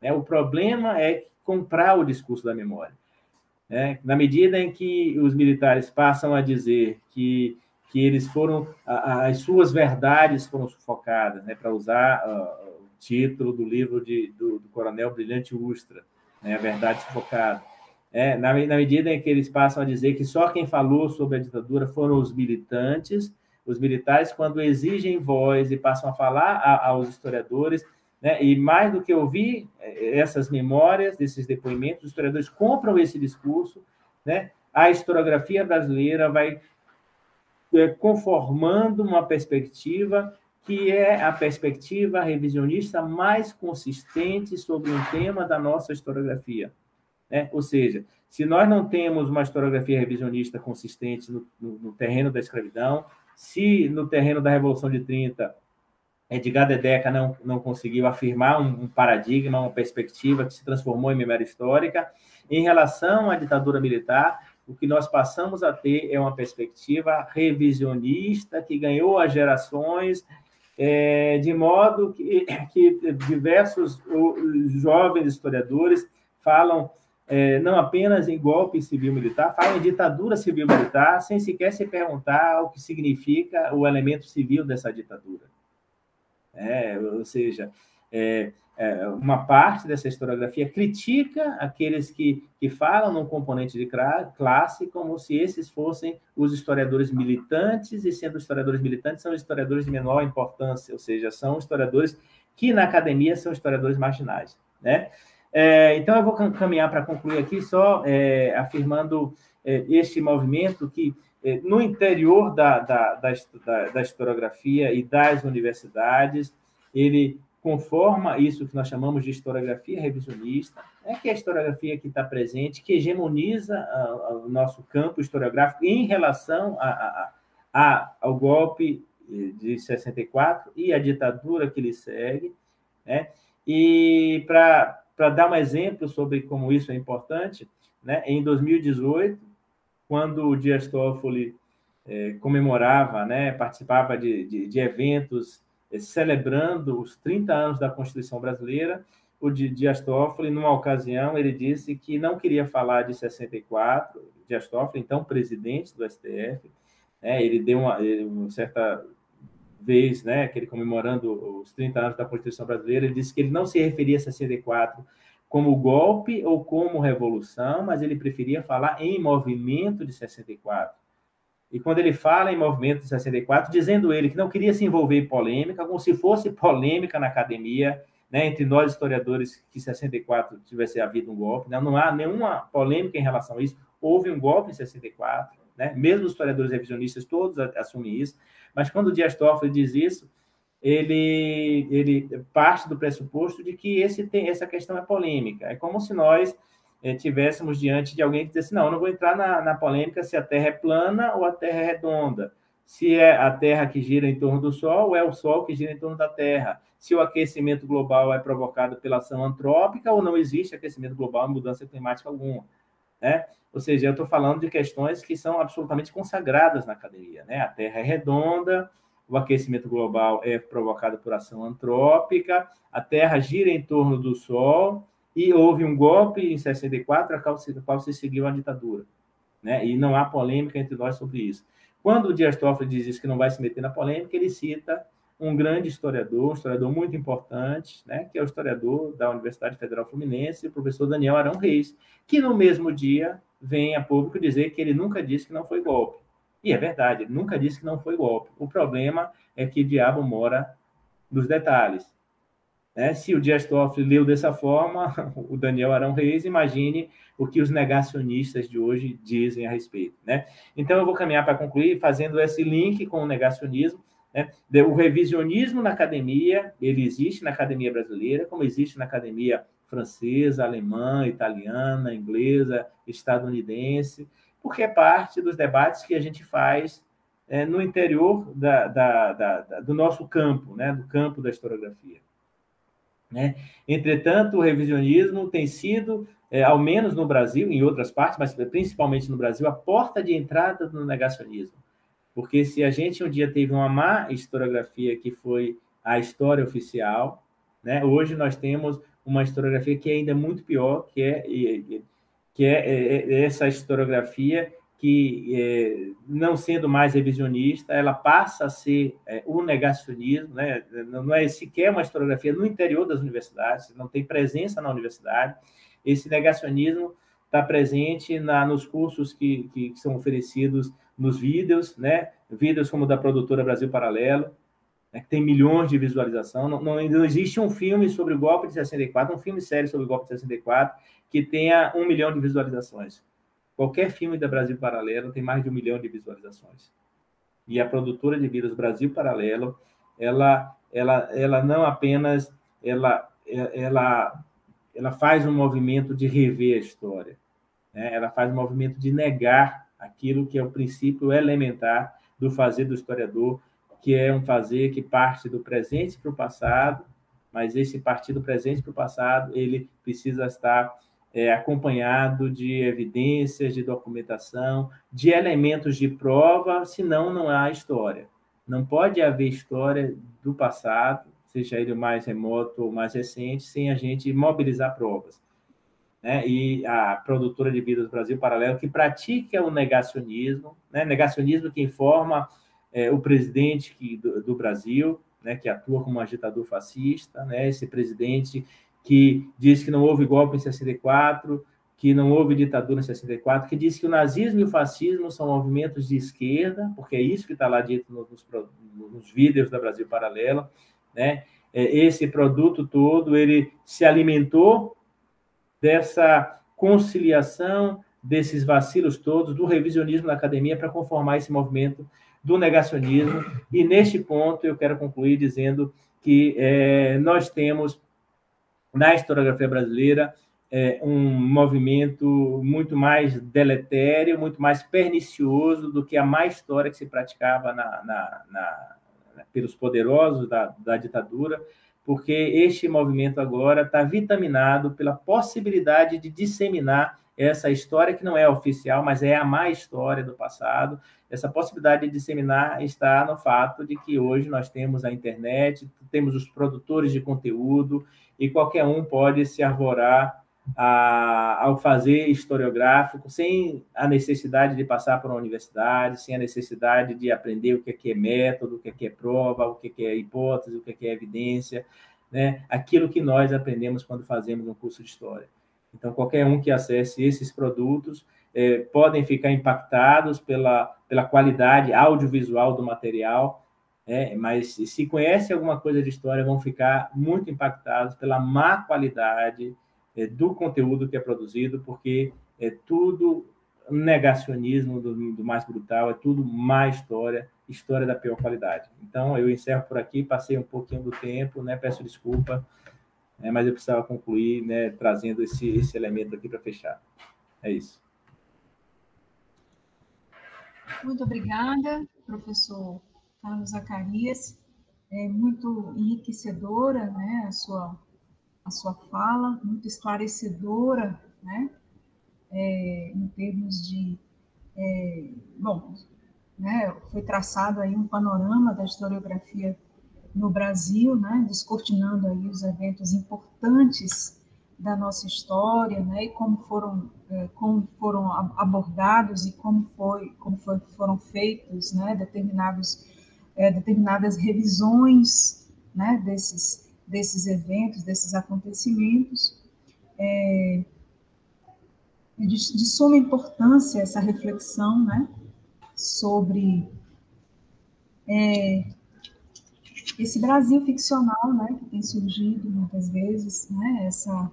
né? O problema é comprar o discurso da memória, né? Na medida em que os militares passam a dizer que eles as suas verdades foram sufocadas, né, para usar o título do livro do Coronel Brilhante Ustra, né, A Verdade Sufocada. Na medida em que eles passam a dizer que só quem falou sobre a ditadura foram os militantes, os militares, quando exigem voz e passam a falar aos historiadores, né, e mais do que ouvir essas memórias, desses depoimentos, os historiadores compram esse discurso, né, a historiografia brasileira vai conformando uma perspectiva que é a perspectiva revisionista mais consistente sobre um tema da nossa historiografia, né? Ou seja, se nós não temos uma historiografia revisionista consistente no terreno da escravidão, se no terreno da Revolução de 30 Edgar Dedecker não conseguiu afirmar um paradigma, uma perspectiva que se transformou em memória histórica, em relação à ditadura militar, o que nós passamos a ter é uma perspectiva revisionista que ganhou as gerações, de modo que diversos jovens historiadores falam não apenas em golpe civil-militar, falam em ditadura civil-militar, sem sequer se perguntar o que significa o elemento civil dessa ditadura. Ou seja, uma parte dessa historiografia critica aqueles que falam num componente de classe como se esses fossem os historiadores militantes, e sendo historiadores militantes, são historiadores de menor importância, ou seja, são historiadores que na academia são historiadores marginais, né? Então, eu vou caminhar para concluir aqui só afirmando este movimento que, no interior da historiografia e das universidades, ele conforma isso que nós chamamos de historiografia revisionista, que é a historiografia que está presente, que hegemoniza o nosso campo historiográfico em relação ao golpe de 64 e a ditadura que lhe segue, né? E para dar um exemplo sobre como isso é importante, né, em 2018, quando o Dias Toffoli comemorava, né, participava de eventos celebrando os 30 anos da Constituição Brasileira, o Dias Toffoli, numa ocasião, ele disse que não queria falar de 64, Dias Toffoli, então presidente do STF, ele deu uma certa vez, né, que ele comemorando os 30 anos da Constituição Brasileira, ele disse que ele não se referia a 64 como golpe ou como revolução, mas ele preferia falar em movimento de 64. E quando ele fala em movimento de 64, dizendo ele que não queria se envolver em polêmica, como se fosse polêmica na academia, né, entre nós historiadores, que em 64 tivesse havido um golpe. Não há nenhuma polêmica em relação a isso. Houve um golpe em 64, né? Mesmo os historiadores revisionistas todos assumem isso. Mas quando o Dias Toffoli diz isso, ele parte do pressuposto de que essa questão é polêmica. É como se nós tivéssemos diante de alguém que dissesse, não, eu não vou entrar na polêmica se a Terra é plana ou a Terra é redonda, se é a Terra que gira em torno do Sol ou é o Sol que gira em torno da Terra, se o aquecimento global é provocado pela ação antrópica ou não existe aquecimento global e mudança climática alguma, né? Ou seja, eu estou falando de questões que são absolutamente consagradas na academia, né? A Terra é redonda, o aquecimento global é provocado por ação antrópica, a Terra gira em torno do Sol, e houve um golpe em 64, a qual se seguiu a ditadura, né? E não há polêmica entre nós sobre isso. Quando o Dias Toffoli diz isso, que não vai se meter na polêmica, ele cita um grande historiador, um historiador muito importante, né? Que é o historiador da Universidade Federal Fluminense, o professor Daniel Arão Reis, que no mesmo dia vem a público dizer que ele nunca disse que não foi golpe. E é verdade, ele nunca disse que não foi golpe. O problema é que o diabo mora nos detalhes. Se o Dias Toffoli leu dessa forma, o Daniel Arão Reis, imagine o que os negacionistas de hoje dizem a respeito, né? Então, eu vou caminhar para concluir fazendo esse link com o negacionismo, né? O revisionismo na academia, ele existe na academia brasileira, como existe na academia francesa, alemã, italiana, inglesa, estadunidense, porque é parte dos debates que a gente faz no interior do nosso campo, né? Do campo da historiografia. Né? Entretanto, o revisionismo tem sido, ao menos no Brasil, em outras partes, mas principalmente no Brasil, a porta de entrada no negacionismo. Porque se a gente um dia teve uma má historiografia, que foi a história oficial, né? Hoje nós temos uma historiografia que é ainda muito pior, que é essa historiografia que, não sendo mais revisionista, ela passa a ser o negacionismo, né? Não é sequer uma historiografia no interior das universidades, não tem presença na universidade. Esse negacionismo está presente nos cursos que são oferecidos nos vídeos, né? Vídeos como o da produtora Brasil Paralelo, né? Que tem milhões de visualização. Não existe um filme sobre o golpe de 64, um filme sério sobre o golpe de 64, que tenha 1 milhão de visualizações. Qualquer filme da Brasil Paralelo tem mais de 1 milhão de visualizações. E a produtora de vídeos Brasil Paralelo, ela não apenas ela faz um movimento de rever a história, né? Ela faz um movimento de negar aquilo que é o princípio elementar do fazer do historiador, que é um fazer que parte do presente para o passado, mas esse partir do presente para o passado, ele precisa estar acompanhado de evidências, de documentação, de elementos de prova, senão não há história. Não pode haver história do passado, seja ele mais remoto ou mais recente, sem a gente mobilizar provas, né? E a produtora de vídeos Brasil Paralelo, que pratica o negacionismo, né? Negacionismo que informa o presidente do Brasil, né? Que atua como um agitador fascista, né? Esse presidente que diz que não houve golpe em 64, que não houve ditadura em 64, que diz que o nazismo e o fascismo são movimentos de esquerda, porque é isso que está lá dito nos vídeos da Brasil Paralelo, né? Esse produto todo, ele se alimentou dessa conciliação, desses vacilos todos, do revisionismo na academia para conformar esse movimento do negacionismo. E, neste ponto, eu quero concluir dizendo que nós temos, na historiografia brasileira, um movimento muito mais deletério, muito mais pernicioso do que a má história que se praticava pelos poderosos da ditadura, porque este movimento agora está vitaminado pela possibilidade de disseminar essa história que não é oficial, mas é a má história do passado. Essa possibilidade de disseminar está no fato de que hoje nós temos a internet, temos os produtores de conteúdo, e qualquer um pode se arvorar ao fazer historiográfico, sem a necessidade de passar por uma universidade, sem a necessidade de aprender o que é método, o que é prova, o que é hipótese, o que é evidência, né? Aquilo que nós aprendemos quando fazemos um curso de história. Então, qualquer um que acesse esses produtos podem ficar impactados pela qualidade audiovisual do material, mas se conhecem alguma coisa de história, vão ficar muito impactados pela má qualidade do conteúdo que é produzido, porque é tudo negacionismo do mais brutal, é tudo má história, história da pior qualidade. Então, eu encerro por aqui, passei um pouquinho do tempo, né? Peço desculpa, mas eu precisava concluir, né, trazendo esse elemento aqui para fechar. É isso. Muito obrigada, professor Carlos Zacarias. É muito enriquecedora, né, a sua fala, muito esclarecedora, né, em termos de... bom, né, foi traçado aí um panorama da historiografia no Brasil, né, descortinando aí os eventos importantes da nossa história, né, e como foram abordados e foram feitos, né, determinadas revisões, né, desses eventos, desses acontecimentos. De suma importância essa reflexão, né, sobre esse Brasil ficcional, né, que tem surgido muitas vezes, né, essa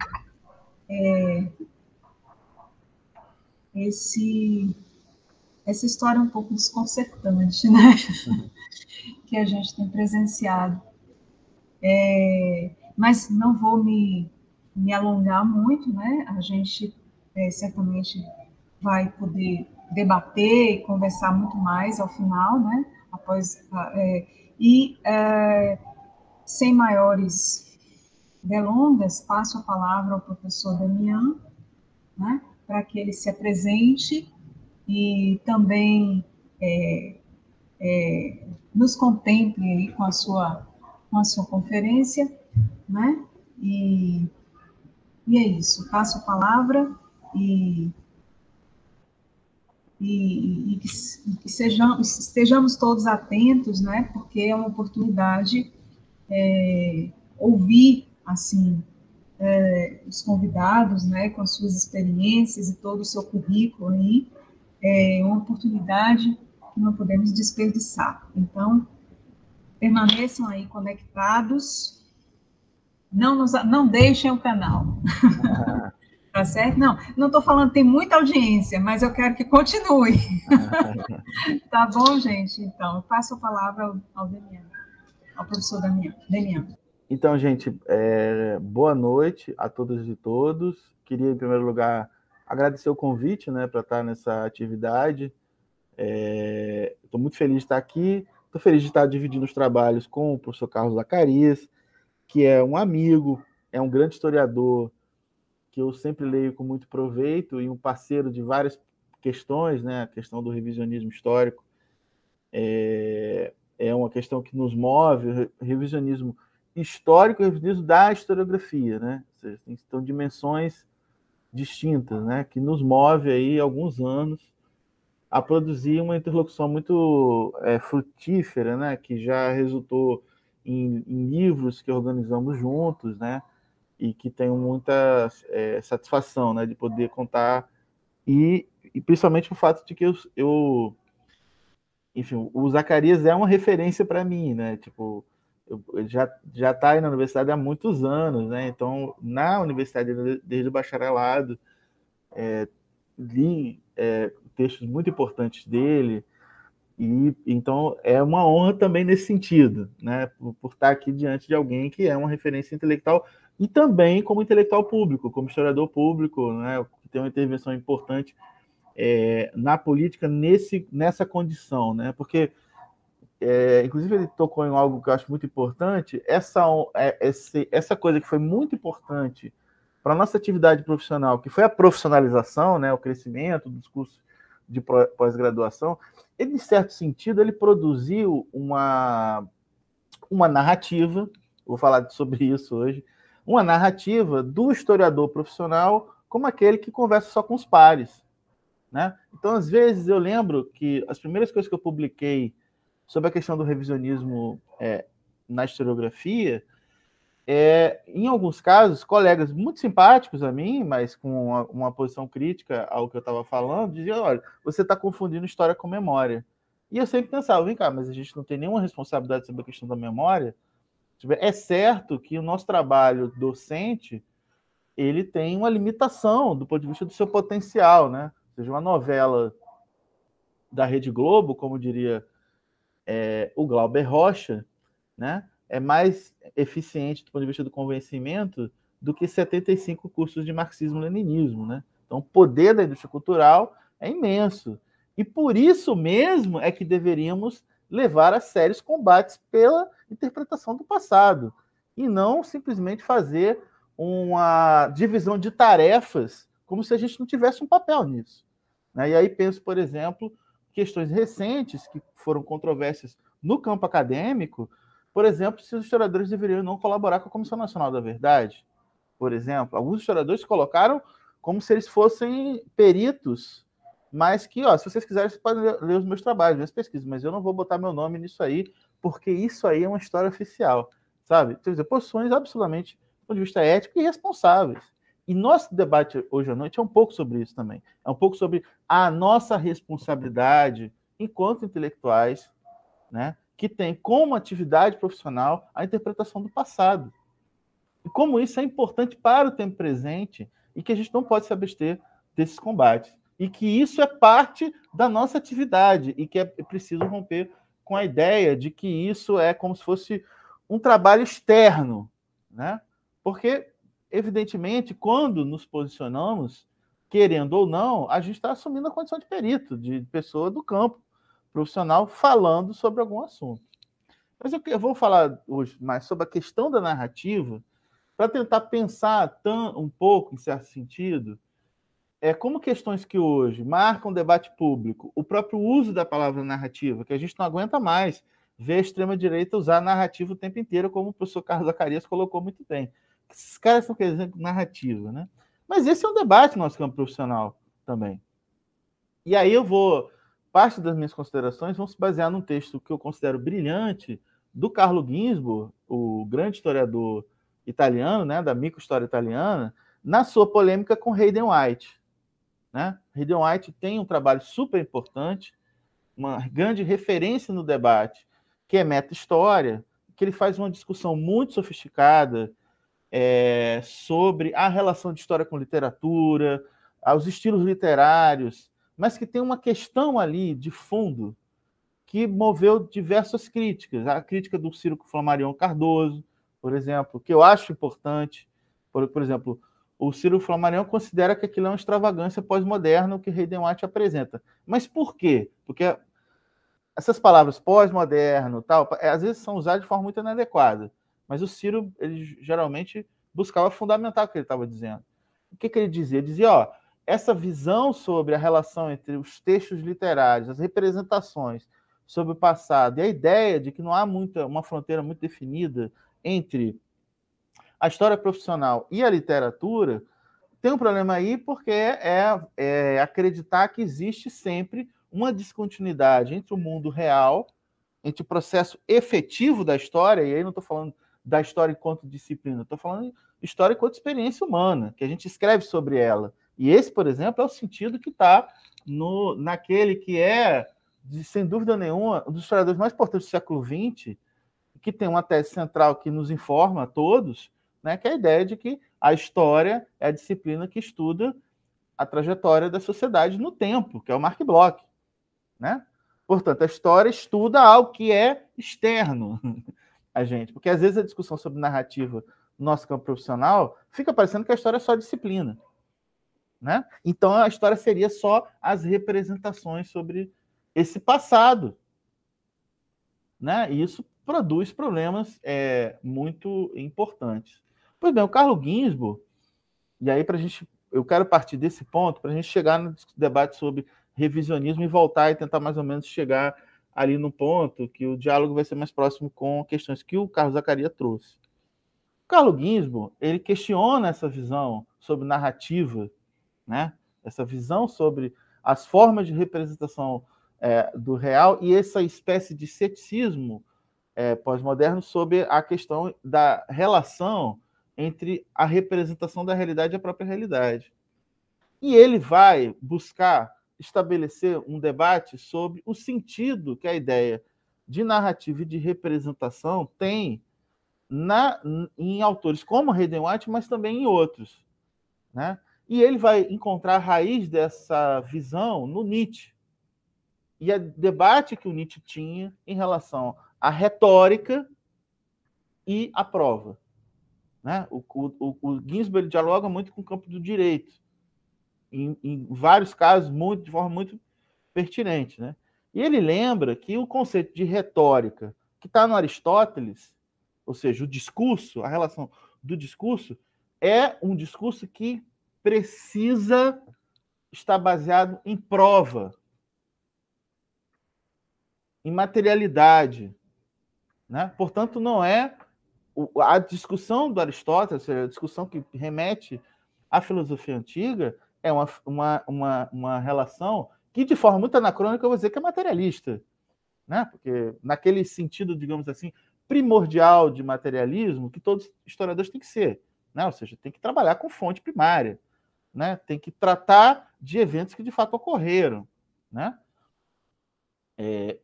história um pouco desconcertante, né, que a gente tem presenciado. Mas não vou me alongar muito, né, a gente certamente vai poder debater e conversar muito mais ao final, né, sem maiores delongas, passo a palavra ao professor Damião, né, para que ele se apresente e também nos contemple aí com a sua conferência, né? E é isso, passo a palavra e que estejamos todos atentos, né? Porque é uma oportunidade ouvir, assim, os convidados, né, com as suas experiências e todo o seu currículo aí, é uma oportunidade que não podemos desperdiçar. Então, permaneçam aí conectados, não deixem o canal. Tá certo? Não estou falando, tem muita audiência, mas eu quero que continue. Tá bom, gente? Então, eu passo a palavra ao Damião, ao professor Damião. Então, gente, boa noite a todas e todos. Queria, em primeiro lugar, agradecer o convite, né, para estar nessa atividade. Estou muito feliz de estar aqui. Estou feliz de estar dividindo os trabalhos com o professor Carlos Zacarias, que é um amigo, é um grande historiador, que eu sempre leio com muito proveito, e um parceiro de várias questões, né? A questão do revisionismo histórico é uma questão que nos move, revisionismo histórico e revisionismo da historiografia, né? Ou seja, são dimensões distintas, né? Que nos move aí há alguns anos a produzir uma interlocução muito frutífera, né? Que já resultou em livros que organizamos juntos, né? E que tenho muita satisfação, né, de poder contar, e principalmente o fato de que enfim, o Zacarias é uma referência para mim, né, tipo, ele já está aí na universidade há muitos anos, né, então, na universidade, desde o bacharelado, li textos muito importantes dele, E então é uma honra também nesse sentido, né, por estar aqui diante de alguém que é uma referência intelectual e também como intelectual público, como historiador público, né, que tem uma intervenção importante na política nessa condição, né, porque inclusive ele tocou em algo que eu acho muito importante, essa coisa que foi muito importante para a nossa atividade profissional, que foi a profissionalização, né, o crescimento dos cursos de pós-graduação, ele, em certo sentido, ele produziu uma narrativa, vou falar sobre isso hoje, uma narrativa do historiador profissional como aquele que conversa só com os pares, né? Então, às vezes, eu lembro que as primeiras coisas que eu publiquei sobre a questão do revisionismo na historiografia, em alguns casos, colegas muito simpáticos a mim, mas com uma posição crítica ao que eu estava falando, diziam, olha, você está confundindo história com memória. E eu sempre pensava, vem cá, mas a gente não tem nenhuma responsabilidade sobre a questão da memória? É certo que o nosso trabalho docente, ele tem uma limitação do ponto de vista do seu potencial, né? Ou seja, uma novela da Rede Globo, como diria o Glauber Rocha, né? É mais eficiente do ponto de vista do convencimento do que 75 cursos de marxismo-leninismo, né? Então, o poder da indústria cultural é imenso. E por isso mesmo é que deveríamos levar a sério os combates pela interpretação do passado e não simplesmente fazer uma divisão de tarefas como se a gente não tivesse um papel nisso, né? E aí penso, por exemplo, questões recentes que foram controvérsias no campo acadêmico, por exemplo, se os historiadores deveriam não colaborar com a Comissão Nacional da Verdade, por exemplo. Alguns historiadores colocaram como se eles fossem peritos, mas que, se vocês quiserem, vocês podem ler os meus trabalhos, minhas pesquisas, mas eu não vou botar meu nome nisso aí, porque isso aí é uma história oficial, sabe? Quer dizer, posições absolutamente, do ponto de vista ético, irresponsáveis. E nosso debate hoje à noite é um pouco sobre isso também. É um pouco sobre a nossa responsabilidade enquanto intelectuais, né, que tem como atividade profissional a interpretação do passado. E como isso é importante para o tempo presente e que a gente não pode se abster desses combates. E que isso é parte da nossa atividade e que é preciso romper com a ideia de que isso é como se fosse um trabalho externo, né? Porque, evidentemente, quando nos posicionamos, querendo ou não, a gente está assumindo a condição de perito, de pessoa do campo profissional falando sobre algum assunto. Mas eu vou falar hoje mais sobre a questão da narrativa para tentar pensar um pouco, em certo sentido, como questões que hoje marcam o debate público, o próprio uso da palavra narrativa, que a gente não aguenta mais ver a extrema-direita usar narrativa o tempo inteiro, como o professor Carlos Zacarias colocou muito bem. Esses caras estão querendo narrativa, né? Mas esse é um debate no nosso campo profissional também. E aí parte das minhas considerações vão se basear num texto que eu considero brilhante do Carlo Ginzburg, o grande historiador italiano, né, da micro-história italiana, na sua polêmica com Hayden White, né? Hayden White tem um trabalho super importante, uma grande referência no debate, que é meta-história, que ele faz uma discussão muito sofisticada sobre a relação de história com literatura, os estilos literários, mas que tem uma questão ali de fundo que moveu diversas críticas. A crítica do Ciro Flammarion Cardoso, por exemplo, que eu acho importante. Por exemplo, o Ciro Flammarion considera que aquilo é uma extravagância pós-moderna, o que Hayden White apresenta. Mas por quê? Porque essas palavras pós-moderno, tal, às vezes são usadas de forma muito inadequada. Mas o Ciro, ele geralmente buscava fundamentar o que ele estava dizendo. O que ele dizia? Ele dizia, essa visão sobre a relação entre os textos literários, as representações sobre o passado, e a ideia de que não há uma fronteira muito definida entre a história profissional e a literatura, tem um problema aí porque é acreditar que existe sempre uma descontinuidade entre o mundo real, entre o processo efetivo da história, e aí não estou falando da história enquanto disciplina, estou falando de história enquanto experiência humana, que a gente escreve sobre ela. E esse, por exemplo, é o sentido que está naquele que sem dúvida nenhuma, um dos historiadores mais importantes do século XX, que tem uma tese central que nos informa a todos, né, que é a ideia de que a história é a disciplina que estuda a trajetória da sociedade no tempo, que é o Mark Bloch, né? Portanto, a história estuda algo que é externo a gente, porque às vezes a discussão sobre narrativa no nosso campo profissional fica parecendo que a história é só disciplina, né? Então a história seria só as representações sobre esse passado, né? E isso produz problemas muito importantes. Pois bem, o Carlo Ginzburg, e aí eu quero partir desse ponto para a gente chegar no debate sobre revisionismo e voltar e tentar mais ou menos chegar ali no ponto que o diálogo vai ser mais próximo com questões que o Carlos Zaccaria trouxe. O Carlo Ginzburg, ele questiona essa visão sobre narrativa, né? Essa visão sobre as formas de representação do real e essa espécie de ceticismo pós-moderno sobre a questão da relação entre a representação da realidade e a própria realidade. E ele vai buscar estabelecer um debate sobre o sentido que a ideia de narrativa e de representação tem em autores como Hayden White, mas também em outros, né? E ele vai encontrar a raiz dessa visão no Nietzsche. E o debate que o Nietzsche tinha em relação à retórica e à prova, né? O Ginzburg dialoga muito com o campo do direito, em vários casos, de forma muito pertinente, né? E ele lembra que o conceito de retórica que está no Aristóteles, ou seja, o discurso, a relação do discurso, é um discurso que precisa estar baseado em prova, em materialidade, né? Portanto, não é a discussão do Aristóteles, a discussão que remete à filosofia antiga, é uma relação que, de forma muito anacrônica, eu vou dizer que é materialista, né? Porque naquele sentido, digamos assim, primordial de materialismo, que todos os historiadores têm que ser, né? Ou seja, tem que trabalhar com fonte primária, né? Tem que tratar de eventos que de fato ocorreram, né?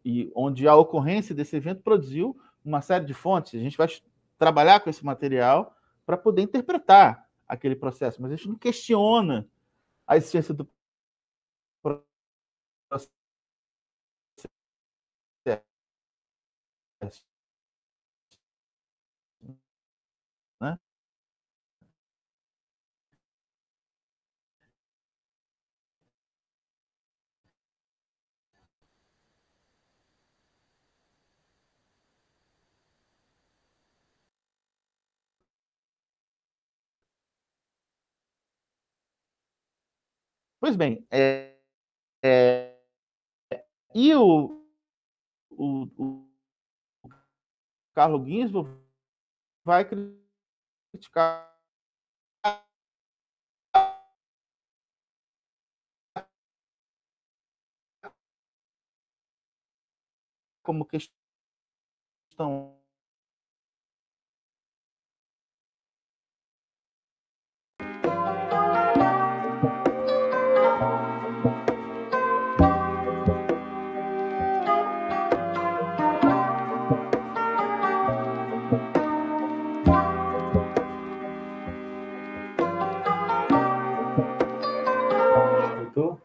E onde a ocorrência desse evento produziu uma série de fontes. A gente vai trabalhar com esse material para poder interpretar aquele processo, mas a gente não questiona a existência do processo, né? Pois bem, e o Carlo Ginzburg vai criticar como questão. Voltou?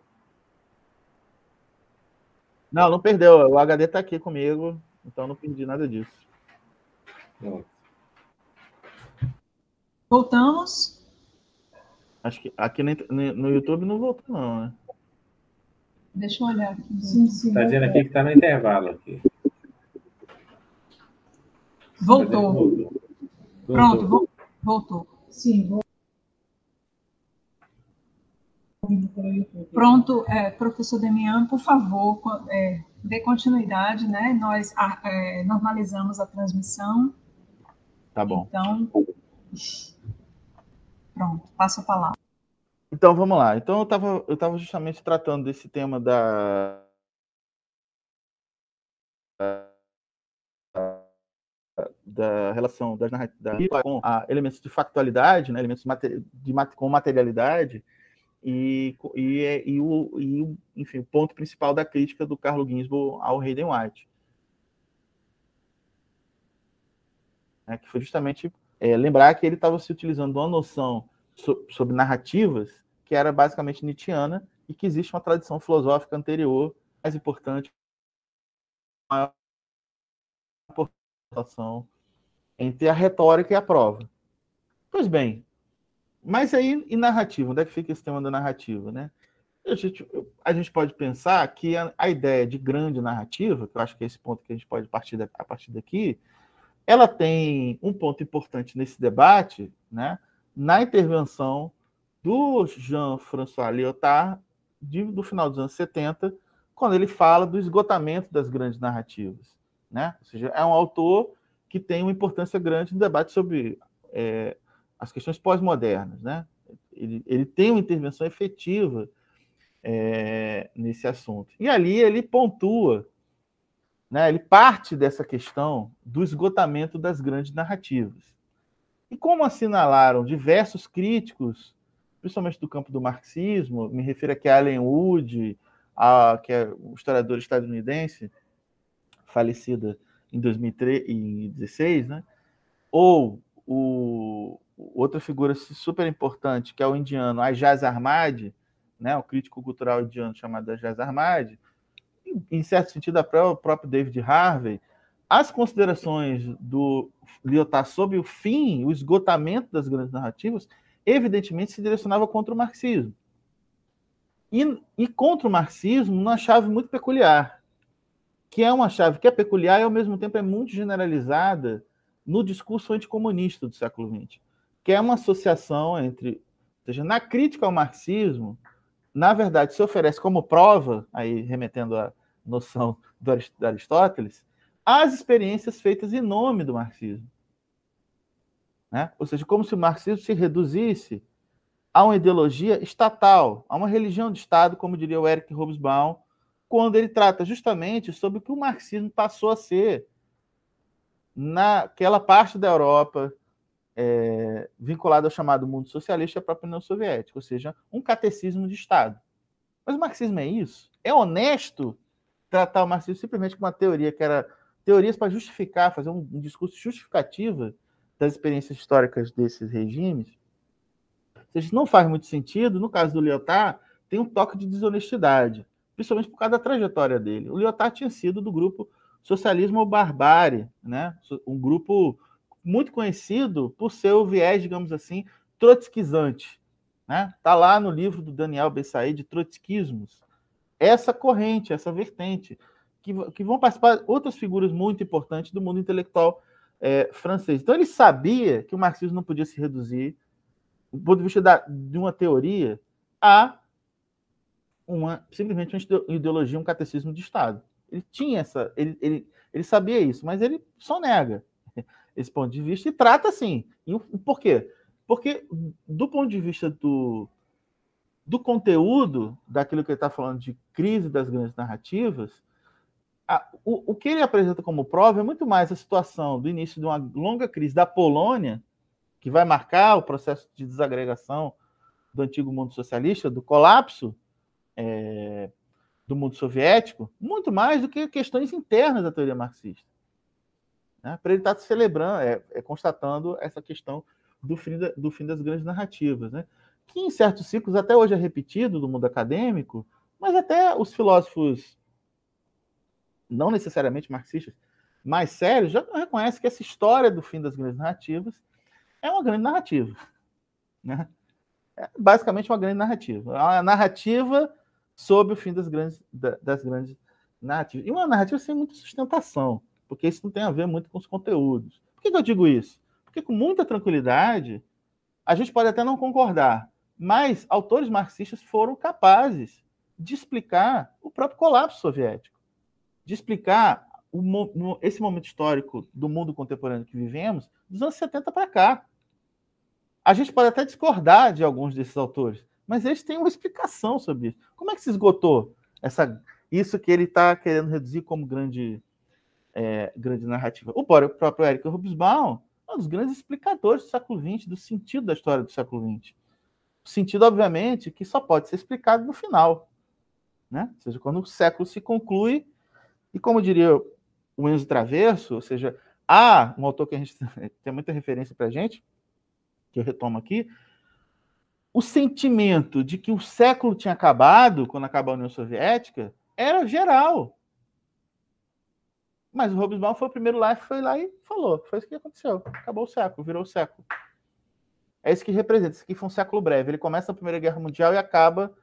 Não perdeu. O HD está aqui comigo, então não perdi nada disso. Não. Voltamos. Acho que aqui no YouTube não voltou, não, né? Deixa eu olhar aqui. Sim. Está dizendo aqui que está no intervalo. Aqui. Voltou. Pronto, voltou. Sim, voltou. Pronto, professor Demian, por favor, dê continuidade, né? Nós normalizamos a transmissão. Tá bom. Então, pronto, passo a palavra. Então, vamos lá. Então, eu estava justamente tratando desse tema da relação das narrativas com elementos de factualidade, né? Elementos com materialidade, enfim, o ponto principal da crítica do Carlo Ginzburg ao Hayden White, né? Que foi justamente lembrar que ele estava se utilizando de uma noção sobre narrativas que era basicamente nietzschiana e que existe uma tradição filosófica anterior, mais importante, maior relação entre a retórica e a prova. Pois bem, mas aí, e narrativa? Onde é que fica esse tema da narrativa, né? A gente pode pensar que a ideia de grande narrativa, que eu acho que é esse ponto que a gente pode partir a partir daqui, ela tem um ponto importante nesse debate, né, na intervenção do Jean-François Lyotard, do final dos anos 70, quando ele fala do esgotamento das grandes narrativas, né? Ou seja, é um autor que tem uma importância grande no debate sobre as questões pós-modernas, né? Ele tem uma intervenção efetiva nesse assunto. E ali ele pontua, né, ele parte dessa questão do esgotamento das grandes narrativas. E como assinalaram diversos críticos, principalmente do campo do marxismo, me refiro aqui a Allen Wood, que é um historiador estadunidense, falecida em 2016, né? Ou outra figura super importante, que é o indiano Ajaz Ahmad, né, o crítico cultural indiano chamado Ajaz Ahmad, em certo sentido, o próprio David Harvey, as considerações do Lyotard sobre o fim, o esgotamento das grandes narrativas, evidentemente se direcionava contra o marxismo. E contra o marxismo, numa chave muito peculiar, que é uma chave que é peculiar e, ao mesmo tempo, é muito generalizada no discurso anticomunista do século XX, que é uma associação entre... Ou seja, na crítica ao marxismo, na verdade, se oferece como prova, aí remetendo à noção do Aristóteles, as experiências feitas em nome do marxismo. Né? Ou seja, como se o marxismo se reduzisse a uma ideologia estatal, a uma religião de Estado, como diria o Eric Hobsbawm, quando ele trata justamente sobre o que o marxismo passou a ser naquela parte da Europa vinculada ao chamado mundo socialista e à própria União Soviética, ou seja, um catecismo de Estado. Mas o marxismo é isso? É honesto tratar o marxismo simplesmente como uma teoria que era teorias para justificar, fazer um discurso justificativo das experiências históricas desses regimes? Ou seja, isso não faz muito sentido. No caso do Lyotard, tem um toque de desonestidade, principalmente por causa da trajetória dele. O Lyotard tinha sido do grupo Socialismo ou Barbárie, né? Um grupo muito conhecido por seu viés, digamos assim, trotskizante. Né? Tá lá no livro do Daniel Bessaid, Trotskismos. Essa corrente, essa vertente, que vão participar outras figuras muito importantes do mundo intelectual francês. Então ele sabia que o marxismo não podia se reduzir, do ponto de vista de uma teoria, a simplesmente uma ideologia, um catecismo de Estado. Ele tinha ele sabia isso, mas ele só nega esse ponto de vista e trata assim. E por quê? Porque, do ponto de vista do conteúdo, daquilo que ele está falando de crise das grandes narrativas, o que ele apresenta como prova é muito mais a situação do início de uma longa crise da Polônia, que vai marcar o processo de desagregação do antigo mundo socialista, do colapso do mundo soviético, muito mais do que questões internas da teoria marxista. Né? Para ele estar celebrando, constatando essa questão do fim das grandes narrativas, né? Que em certos ciclos até hoje é repetido do mundo acadêmico, mas até os filósofos, não necessariamente marxistas, mais sérios, já reconhecem que essa história do fim das grandes narrativas é uma grande narrativa. Né? É basicamente uma grande narrativa. É uma narrativa sobre o fim das grandes narrativas. E uma narrativa sem muita sustentação, porque isso não tem a ver muito com os conteúdos. Por que eu digo isso? Porque com muita tranquilidade, a gente pode até não concordar, mas autores marxistas foram capazes de explicar o próprio colapso soviético, de explicar esse momento histórico do mundo contemporâneo que vivemos, dos anos 70 para cá. A gente pode até discordar de alguns desses autores, mas eles têm uma explicação sobre isso. Como é que se esgotou isso que ele está querendo reduzir como grande narrativa? O próprio Eric Hobsbawm é um dos grandes explicadores do século XX, do sentido da história do século XX. O sentido, obviamente, que só pode ser explicado no final. Né? Ou seja, quando o século se conclui, e como diria o Enzo Traverso, ou seja, há um autor que a gente tem muita referência para a gente, que eu retomo aqui, o sentimento de que o século tinha acabado, quando acabou a União Soviética, era geral. Mas o Hobsbawm foi o primeiro lá, foi lá e falou. Foi isso que aconteceu. Acabou o século, virou o século. É isso que representa. Isso aqui foi um século breve. Ele começa na Primeira Guerra Mundial e acaba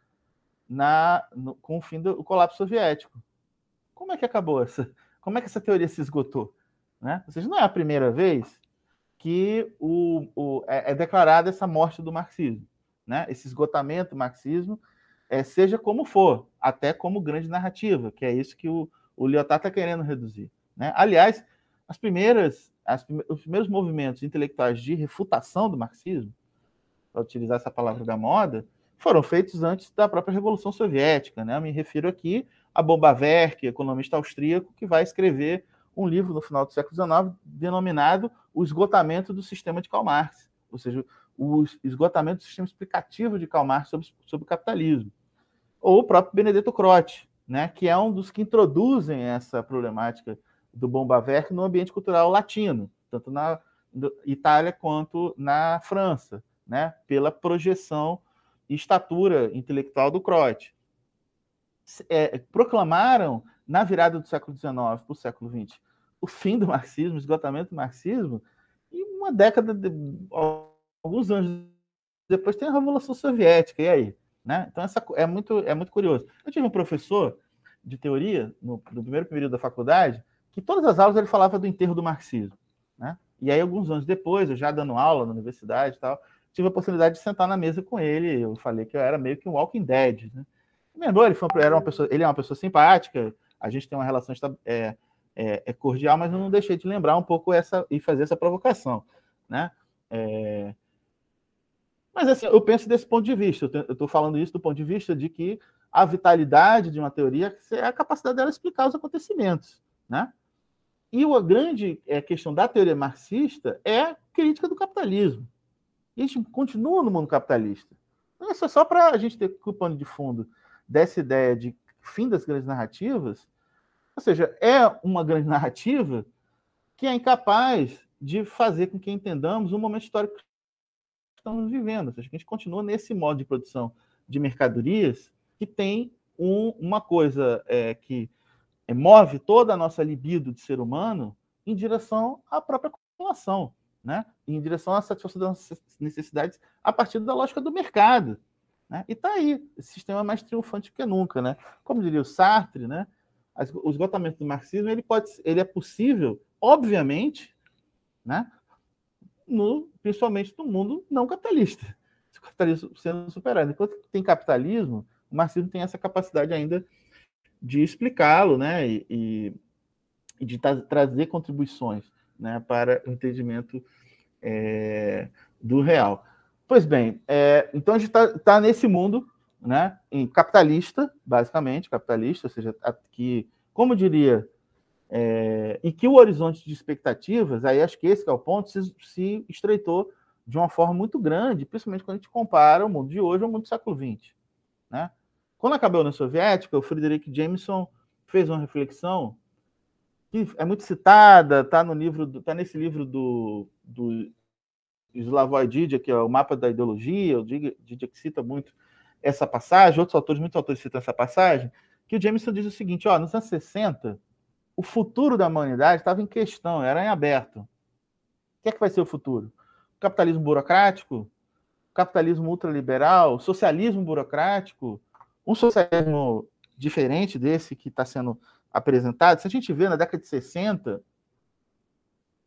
com o fim do colapso soviético. Como é que acabou essa? Como é que essa teoria se esgotou? Né? Ou seja, não é a primeira vez que é declarada essa morte do marxismo, né? Esse esgotamento do marxismo, seja como for, até como grande narrativa, que é isso que o Lyotard está querendo reduzir. Né? Aliás, os primeiros movimentos intelectuais de refutação do marxismo, para utilizar essa palavra da moda, foram feitos antes da própria Revolução Soviética. Né? Eu me refiro aqui a Bombaverk, economista austríaco, que vai escrever um livro no final do século XIX denominado O Esgotamento do Sistema de Karl Marx, ou seja, o esgotamento do sistema explicativo de Karl Marx sobre o capitalismo. Ou o próprio Benedetto Croce, né, que é um dos que introduzem essa problemática do Bombaverk no ambiente cultural latino, tanto na Itália quanto na França, né, pela projeção e estatura intelectual do Croce. Proclamaram, na virada do século XIX para o século XX, o fim do marxismo, o esgotamento do marxismo, e uma década, alguns anos depois, tem a Revolução Soviética, e aí? Né? Então, é muito curioso. Eu tive um professor de teoria, no primeiro período da faculdade, que todas as aulas ele falava do enterro do marxismo. Né? E aí, alguns anos depois, eu já dando aula na universidade e tal, tive a oportunidade de sentar na mesa com ele. Eu falei que eu era meio que um Walking Dead. Né? Ele é uma pessoa simpática, a gente tem uma relação cordial, mas eu não deixei de lembrar um pouco e fazer essa provocação. Né? Mas assim, eu penso desse ponto de vista, eu estou falando isso do ponto de vista de que a vitalidade de uma teoria é a capacidade dela explicar os acontecimentos. Né? E a grande questão da teoria marxista é a crítica do capitalismo. E a gente continua no mundo capitalista. Não é só para a gente ter o pano de fundo dessa ideia de fim das grandes narrativas, ou seja, é uma grande narrativa que é incapaz de fazer com que entendamos o momento histórico que estamos vivendo. Ou seja, que a gente continua nesse modo de produção de mercadorias que tem uma coisa que move toda a nossa libido de ser humano em direção à própria acumulação, né? Em direção à satisfação das necessidades a partir da lógica do mercado. Né? E está aí, esse sistema é mais triunfante que nunca. Né? Como diria o Sartre, né? O esgotamento do marxismo ele é possível, obviamente, né? Principalmente no mundo não capitalista. O capitalismo sendo superado. Enquanto tem capitalismo, o marxismo tem essa capacidade ainda de explicá-lo, né? E de trazer contribuições, né? Para o entendimento do real. Pois bem, então a gente está nesse mundo, né, capitalista, basicamente, capitalista, ou seja, que, como eu diria, e que o horizonte de expectativas, aí acho que esse que é o ponto, se estreitou de uma forma muito grande, principalmente quando a gente compara o mundo de hoje ao mundo do século XX. Né? Quando acabou a União Soviética, o Frederick Jameson fez uma reflexão que é muito citada, está nesse livro do Slavoj Žižek, que é o Mapa da Ideologia, o Žižek cita muito essa passagem, muitos autores citam essa passagem, que o Jameson diz o seguinte, nos anos 60, o futuro da humanidade estava em questão, era em aberto. O que é que vai ser o futuro? O capitalismo burocrático? O capitalismo ultraliberal? O socialismo burocrático? Um socialismo diferente desse que está sendo apresentado? Se a gente vê na década de 60...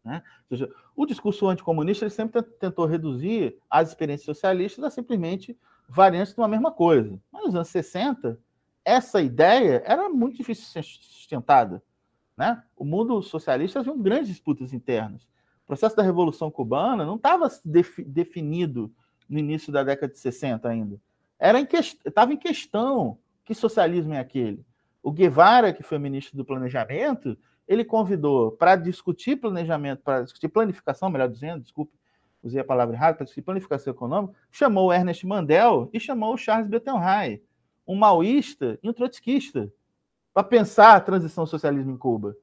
Né? Ou seja, o discurso anticomunista ele sempre tentou reduzir as experiências socialistas a simplesmente variantes de uma mesma coisa. Mas nos anos 60, essa ideia era muito difícil de ser sustentada. Né? O mundo socialista havia grandes disputas internas. O processo da Revolução Cubana não estava definido no início da década de 60 ainda. Estava em questão que socialismo é aquele. O Guevara, que foi ministro do Planejamento, ele convidou para discutir planejamento, para discutir planificação, melhor dizendo, desculpe, usei a palavra errada, para discutir planificação econômica, chamou o Ernest Mandel e chamou o Charles Bettelheim, um maoísta e um trotskista, para pensar a transição ao socialismo em Cuba.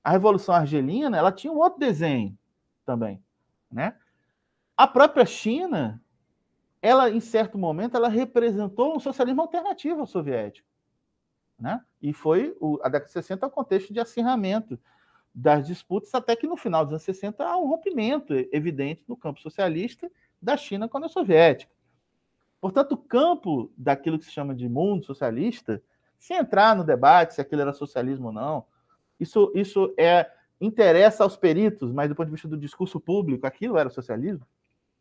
A Revolução Argelina, ela tinha um outro desenho também. Né? A própria China, ela, em certo momento, ela representou um socialismo alternativo ao soviético. né? E foi a década de 60 o contexto de acirramento das disputas, até que no final dos anos 60 há um rompimento evidente no campo socialista da China com a União Soviética. Portanto, o campo daquilo que se chama de mundo socialista, se entrar no debate se aquilo era socialismo ou não, isso interessa aos peritos, mas do ponto de vista do discurso público, aquilo era socialismo,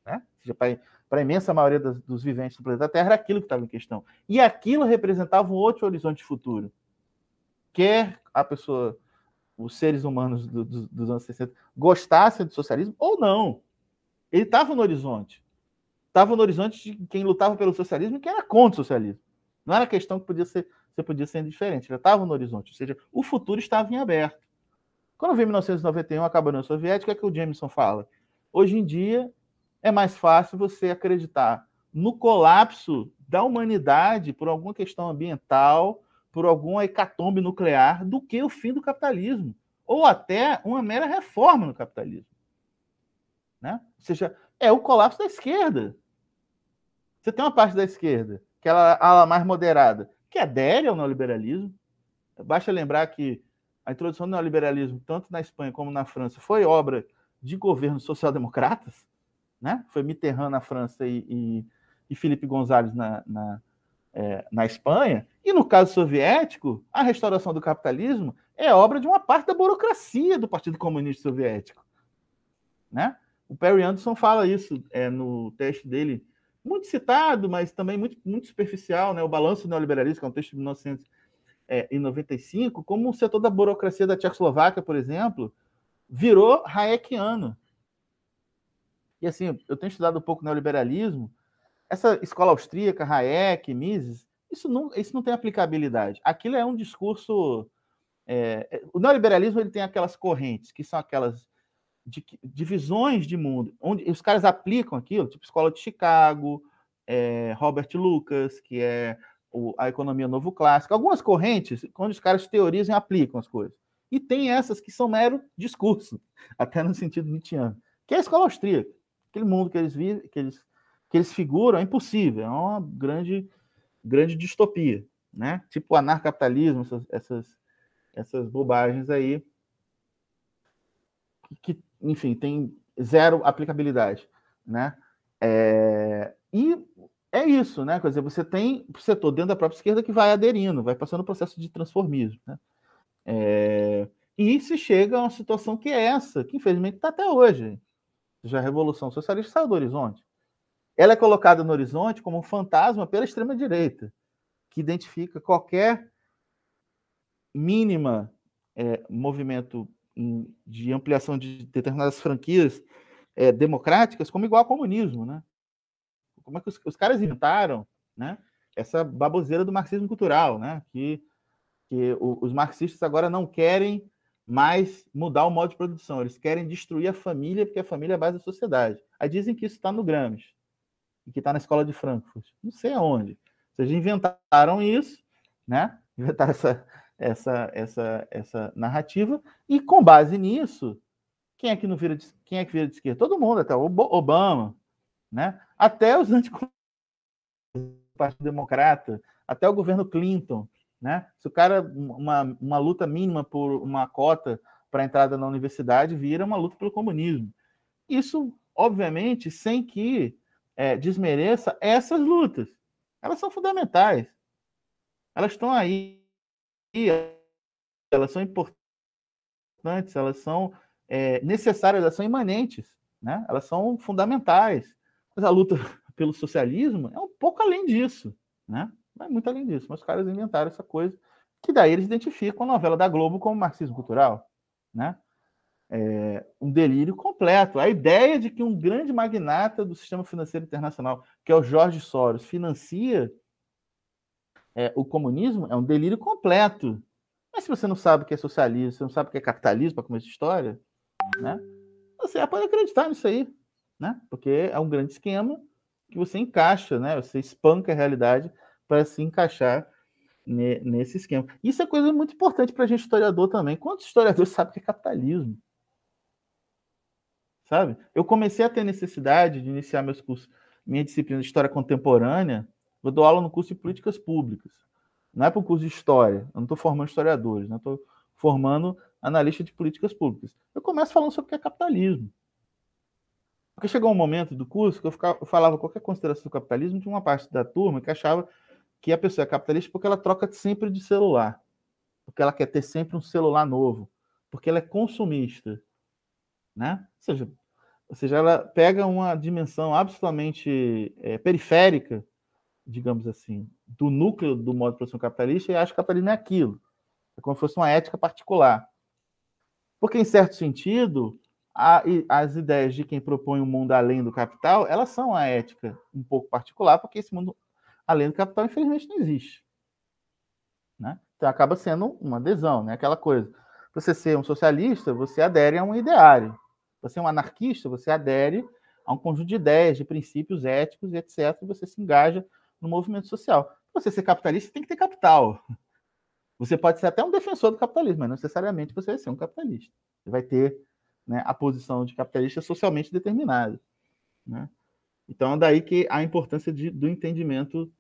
né? Ou seja, para a imensa maioria dos viventes do planeta Terra, era aquilo que estava em questão. E aquilo representava um outro horizonte futuro. Quer a pessoa, os seres humanos dos anos 60, gostassem do socialismo ou não. Ele estava no horizonte. Estava no horizonte de quem lutava pelo socialismo e quem era contra o socialismo. Não era questão que você podia ser indiferente. Ele estava no horizonte. Ou seja, o futuro estava em aberto. Quando vem 1991, acaba a União Soviética, o que é que o Jameson fala? Hoje em dia, é mais fácil você acreditar no colapso da humanidade por alguma questão ambiental, por alguma hecatombe nuclear, do que o fim do capitalismo. Ou até uma mera reforma no capitalismo. Né? Ou seja, é o colapso da esquerda. Você tem uma parte da esquerda, que é a mais moderada, que adere ao neoliberalismo. Basta lembrar que a introdução do neoliberalismo, tanto na Espanha como na França, foi obra de governos social-democratas, né? Foi Mitterrand na França e Felipe González na Espanha. E no caso soviético, a restauração do capitalismo é obra de uma parte da burocracia do Partido Comunista Soviético, né? O Perry Anderson fala isso no texto dele, muito citado, mas também muito superficial, né? O Balanço do Neoliberalismo, que é um texto de 1995, como o setor da burocracia da Tchecoslováquia, por exemplo, virou hayekiano. E assim, eu tenho estudado um pouco neoliberalismo, essa escola austríaca, Hayek, Mises, isso não tem aplicabilidade. Aquilo é um discurso... o neoliberalismo ele tem aquelas correntes, que são aquelas divisões de mundo, onde os caras aplicam aquilo, tipo Escola de Chicago, Robert Lucas, que é a economia novo clássico, algumas correntes onde os caras teorizam e aplicam as coisas. E tem essas que são mero discurso, até no sentido nietzschiano, que é a escola austríaca. Aquele mundo que eles vivem, que eles figuram, é impossível, é uma grande distopia, né? Tipo o anarcapitalismo, essas bobagens aí, que, enfim, tem zero aplicabilidade, né? E é isso, né? Quer dizer, você tem o setor dentro da própria esquerda que vai aderindo, vai passando o processo de transformismo, né? E se chega a uma situação que é essa, que infelizmente está até hoje. Já a Revolução Socialista saiu do horizonte. Ela é colocada no horizonte como um fantasma pela extrema-direita, que identifica qualquer mínima movimento de ampliação de determinadas franquias democráticas como igual ao comunismo, né? Como é que os caras inventaram, né, essa baboseira do marxismo cultural, né? Que os marxistas agora não querem mais mudar o modo de produção, eles querem destruir a família, porque a família é a base da sociedade. Aí dizem que isso está no Gramsci, e que está na escola de Frankfurt. Não sei aonde. Ou seja, inventaram isso, né? Inventaram essa narrativa, e com base nisso, quem é que vira de esquerda? Todo mundo, até o Obama, né? Até os anticomunistas do Partido Democrata, até o governo Clinton, né? Se o cara, uma luta mínima por uma cota para entrada na universidade vira uma luta pelo comunismo. Isso, obviamente, sem que desmereça essas lutas. Elas são fundamentais. Elas estão aí, elas são importantes, elas são necessárias, elas são imanentes, né? Elas são fundamentais. Mas a luta pelo socialismo é um pouco além disso, né? Não é muito além disso, mas os caras inventaram essa coisa, que daí eles identificam a novela da Globo como marxismo cultural, né? Um delírio completo. A ideia de que um grande magnata do sistema financeiro internacional, que é o George Soros, financia o comunismo, é um delírio completo. Mas se você não sabe o que é socialismo, você não sabe o que é capitalismo, para começar a história, né? Você pode acreditar nisso aí, né? Porque é um grande esquema que você encaixa, né? Você espanca a realidade para se encaixar nesse esquema. Isso é coisa muito importante para a gente historiador também. Quantos historiadores sabem o que é capitalismo? Sabe? Eu comecei a ter necessidade de iniciar meus cursos, minha disciplina de História Contemporânea, eu dou aula no curso de Políticas Públicas. Não é para o curso de História. Eu não estou formando historiadores, né? Estou formando analista de políticas públicas. Eu começo falando sobre o que é capitalismo. Porque chegou um momento do curso que eu falava qualquer consideração do capitalismo, tinha uma parte da turma que achava que a pessoa é capitalista porque ela troca sempre de celular, porque ela quer ter sempre um celular novo, porque ela é consumista, né? Ou seja, ela pega uma dimensão absolutamente periférica, digamos assim, do núcleo do modo de produção capitalista e acha que o capitalismo é aquilo. É como se fosse uma ética particular. Porque, em certo sentido, as ideias de quem propõe um mundo além do capital, elas são a ética um pouco particular, porque esse mundo além do capital, infelizmente, não existe. Né? Então, acaba sendo uma adesão, né? Aquela coisa. Para você ser um socialista, você adere a um ideário. Para ser um anarquista, você adere a um conjunto de ideias, de princípios éticos, etc., e você se engaja no movimento social. Para você ser capitalista, você tem que ter capital. Você pode ser até um defensor do capitalismo, mas não necessariamente você vai ser um capitalista. Você vai ter, né, a posição de capitalista socialmente determinada. Né? Então, é daí que a importância do entendimento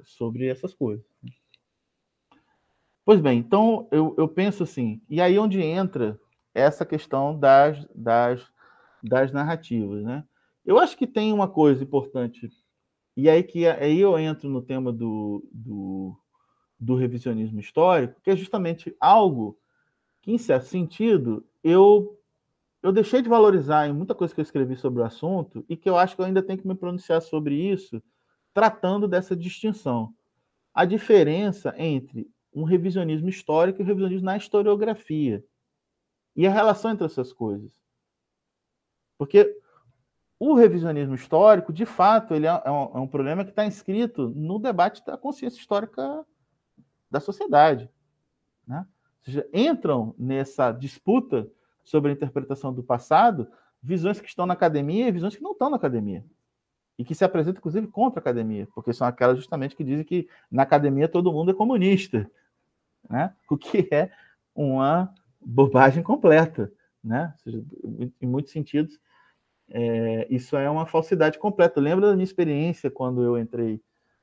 sobre essas coisas. Pois bem, então eu penso assim, e aí onde entra essa questão das narrativas, né? Eu acho que tem uma coisa importante, e aí eu entro no tema do revisionismo histórico, que é justamente algo que, em certo sentido, eu deixei de valorizar em muita coisa que eu escrevi sobre o assunto, e que eu acho que eu ainda tenho que me pronunciar sobre isso, tratando dessa distinção. A diferença entre um revisionismo histórico e um revisionismo na historiografia. E a relação entre essas coisas. Porque o revisionismo histórico, de fato, ele é um problema que está inscrito no debate da consciência histórica da sociedade. Né? Ou seja, entram nessa disputa sobre a interpretação do passado visões que estão na academia e visões que não estão na academia. E que se apresentam, inclusive, contra a academia, porque são aquelas justamente que dizem que na academia todo mundo é comunista, né? O que é uma bobagem completa. Né? Ou seja, em muitos sentidos, isso é uma falsidade completa. Eu lembro da minha experiência quando eu entrei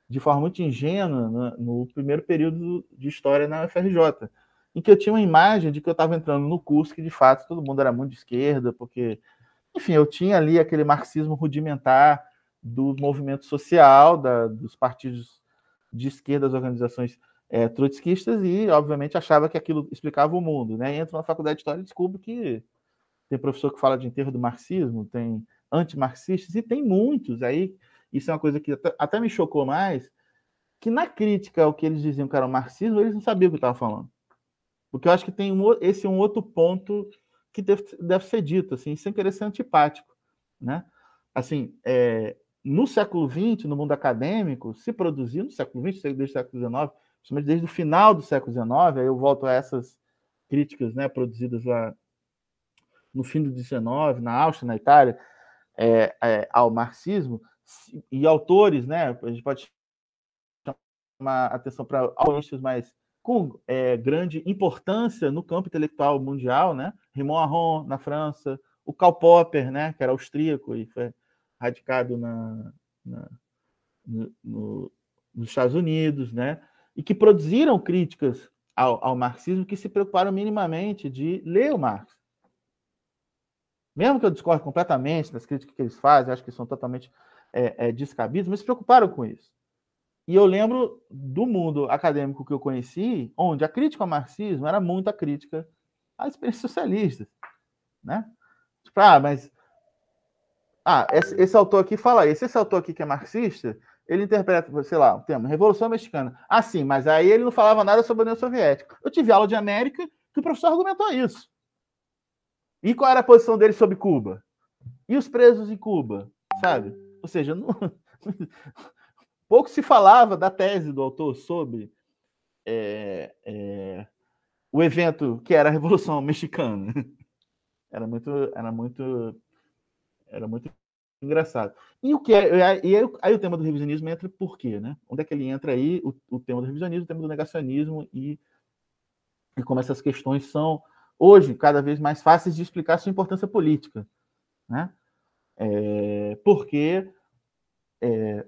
de forma muito ingênua no primeiro período de História na UFRJ, em que eu tinha uma imagem de que eu estava entrando no curso que, de fato, todo mundo era muito de esquerda, porque, enfim, eu tinha ali aquele marxismo rudimentar do movimento social, dos partidos de esquerda, das organizações trotskistas, e, obviamente, achava que aquilo explicava o mundo. Né? E entro na faculdade de História e descubro que tem professor que fala de enterro do marxismo, tem antimarxistas, e tem muitos. Aí, isso é uma coisa que até me chocou mais, que na crítica ao que eles diziam que era o marxismo, eles não sabiam o que eu estava falando. Porque eu acho que tem esse é um outro ponto que deve ser dito, assim, sem querer ser antipático. Né? Assim, no século XX, no mundo acadêmico, se produziu no século XX, desde o século XIX, principalmente desde o final do século XIX, aí eu volto a essas críticas, né, produzidas lá no fim do XIX, na Áustria, na Itália, ao marxismo, e autores, né, a gente pode chamar atenção para autores mais com grande importância no campo intelectual mundial, né? Raymond Aron, na França, o Karl Popper, né, que era austríaco e foi radicado nos Estados Unidos, né? E que produziram críticas ao marxismo que se preocuparam minimamente de ler o Marx. Mesmo que eu discorde completamente das críticas que eles fazem, acho que são totalmente descabidas, mas se preocuparam com isso. E eu lembro do mundo acadêmico que eu conheci, onde a crítica ao marxismo era muito a crítica às experiências socialistas. Né? Tipo, esse autor aqui fala isso, esse autor aqui que é marxista, ele interpreta, sei lá, o tema Revolução Mexicana. Ah, sim, mas aí ele não falava nada sobre a União Soviética. Eu tive aula de América que o professor argumentou isso. E qual era a posição dele sobre Cuba? E os presos em Cuba, sabe? Ou seja, pouco se falava da tese do autor sobre o evento que era a Revolução Mexicana. Era muito engraçado. E o que aí o tema do revisionismo entra por quê, né? Onde é que ele entra aí? O tema do revisionismo, o tema do negacionismo e como essas questões são hoje cada vez mais fáceis de explicar sua importância política, né? Porque,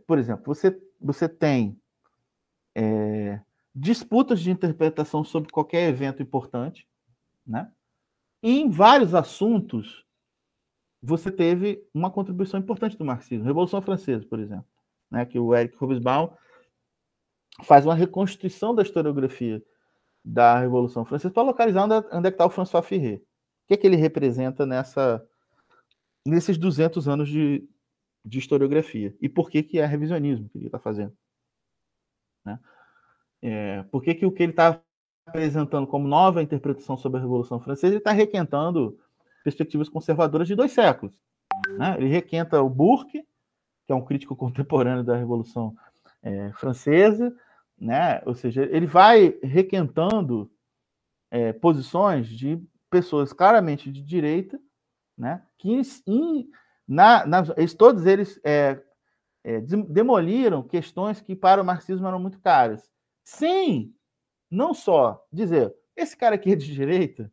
por exemplo, você tem disputas de interpretação sobre qualquer evento importante, né? E em vários assuntos você teve uma contribuição importante do marxismo. Revolução Francesa, por exemplo, né? Que o Eric Hobsbawm faz uma reconstituição da historiografia da Revolução Francesa para localizar onde é que está o François Ferré. O que é que ele representa nesses 200 anos de historiografia? E por que é revisionismo que ele está fazendo? Né? Por que o que ele está apresentando como nova interpretação sobre a Revolução Francesa, ele está requentando perspectivas conservadoras de 2 séculos. Né? Ele requenta o Burke, que é um crítico contemporâneo da Revolução Francesa, né? Ou seja, ele vai requentando posições de pessoas claramente de direita, né? Que todos eles demoliram questões que para o marxismo eram muito caras. Sem, não só dizer, esse cara aqui é de direita,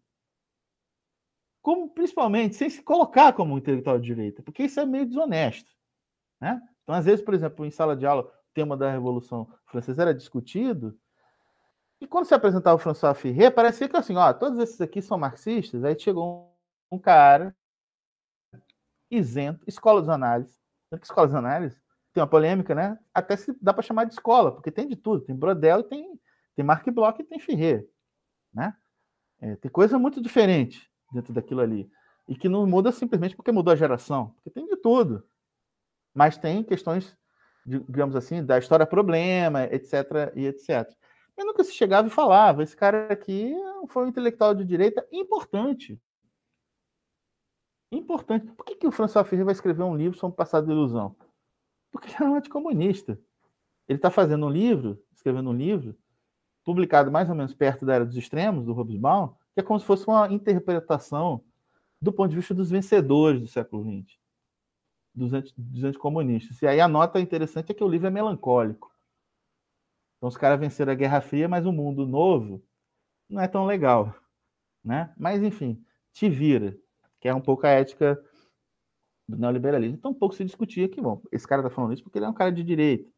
como principalmente sem se colocar como um intelectual de direita, porque isso é meio desonesto. Né? Então, às vezes, por exemplo, em sala de aula, o tema da Revolução Francesa era discutido, e quando se apresentava o François Ferré, parecia que assim, todos esses aqui são marxistas, aí chegou um cara isento, escola dos análises. Escola dos análises tem uma polêmica, né? Até se dá para chamar de escola, porque tem de tudo. Tem Brodel, tem Marc Bloch e tem Ferré. Né? Tem coisa muito diferente dentro daquilo ali. E que não muda simplesmente porque mudou a geração. Porque tem de tudo. Mas tem questões, digamos assim, da história-problema, etc. e etc. Eu nunca se chegava e falava, esse cara aqui foi um intelectual de direita importante. Importante. Por que o François Ferré vai escrever um livro sobre o passado da ilusão? Porque ele era um anticomunista. Ele está fazendo um livro, escrevendo um livro, publicado mais ou menos perto da Era dos Extremos, do Hobsbawm, que é como se fosse uma interpretação do ponto de vista dos vencedores do século XX, dos anticomunistas. E aí a nota interessante é que o livro é melancólico. Então os caras venceram a Guerra Fria, mas o mundo novo não é tão legal. Né? Mas, enfim, te vira, que é um pouco a ética do neoliberalismo. Então, um pouco se discutia que, bom, esse cara está falando isso porque ele é um cara de direita.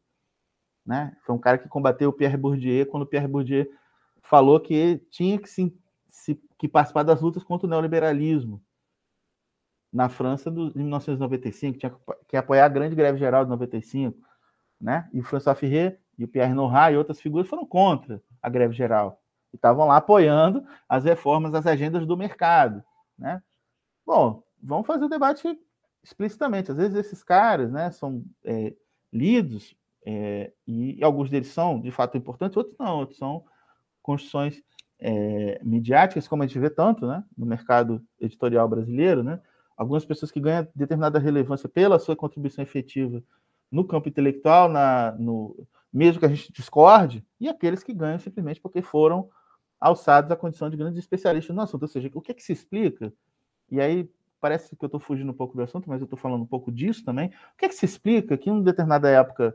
Né? Foi um cara que combateu o Pierre Bourdieu quando o Pierre Bourdieu falou que tinha que participar das lutas contra o neoliberalismo na França de 1995, tinha que apoiar a grande greve geral de 95. Né? E o François Ferré e o Pierre Nora e outras figuras foram contra a greve geral. E estavam lá apoiando as reformas, as agendas do mercado. Né? Bom, vamos fazer o debate explicitamente. Às vezes esses caras, né, são lidos, e alguns deles são, de fato, importantes, outros não, outros são construções midiáticas, como a gente vê tanto, né, no mercado editorial brasileiro, né? Algumas pessoas que ganham determinada relevância pela sua contribuição efetiva no campo intelectual, mesmo que a gente discorde, e aqueles que ganham simplesmente porque foram alçados à condição de grandes especialistas no assunto. Ou seja, o que se explica, e aí parece que eu estou fugindo um pouco do assunto, mas eu estou falando um pouco disso também, o que se explica que em determinada época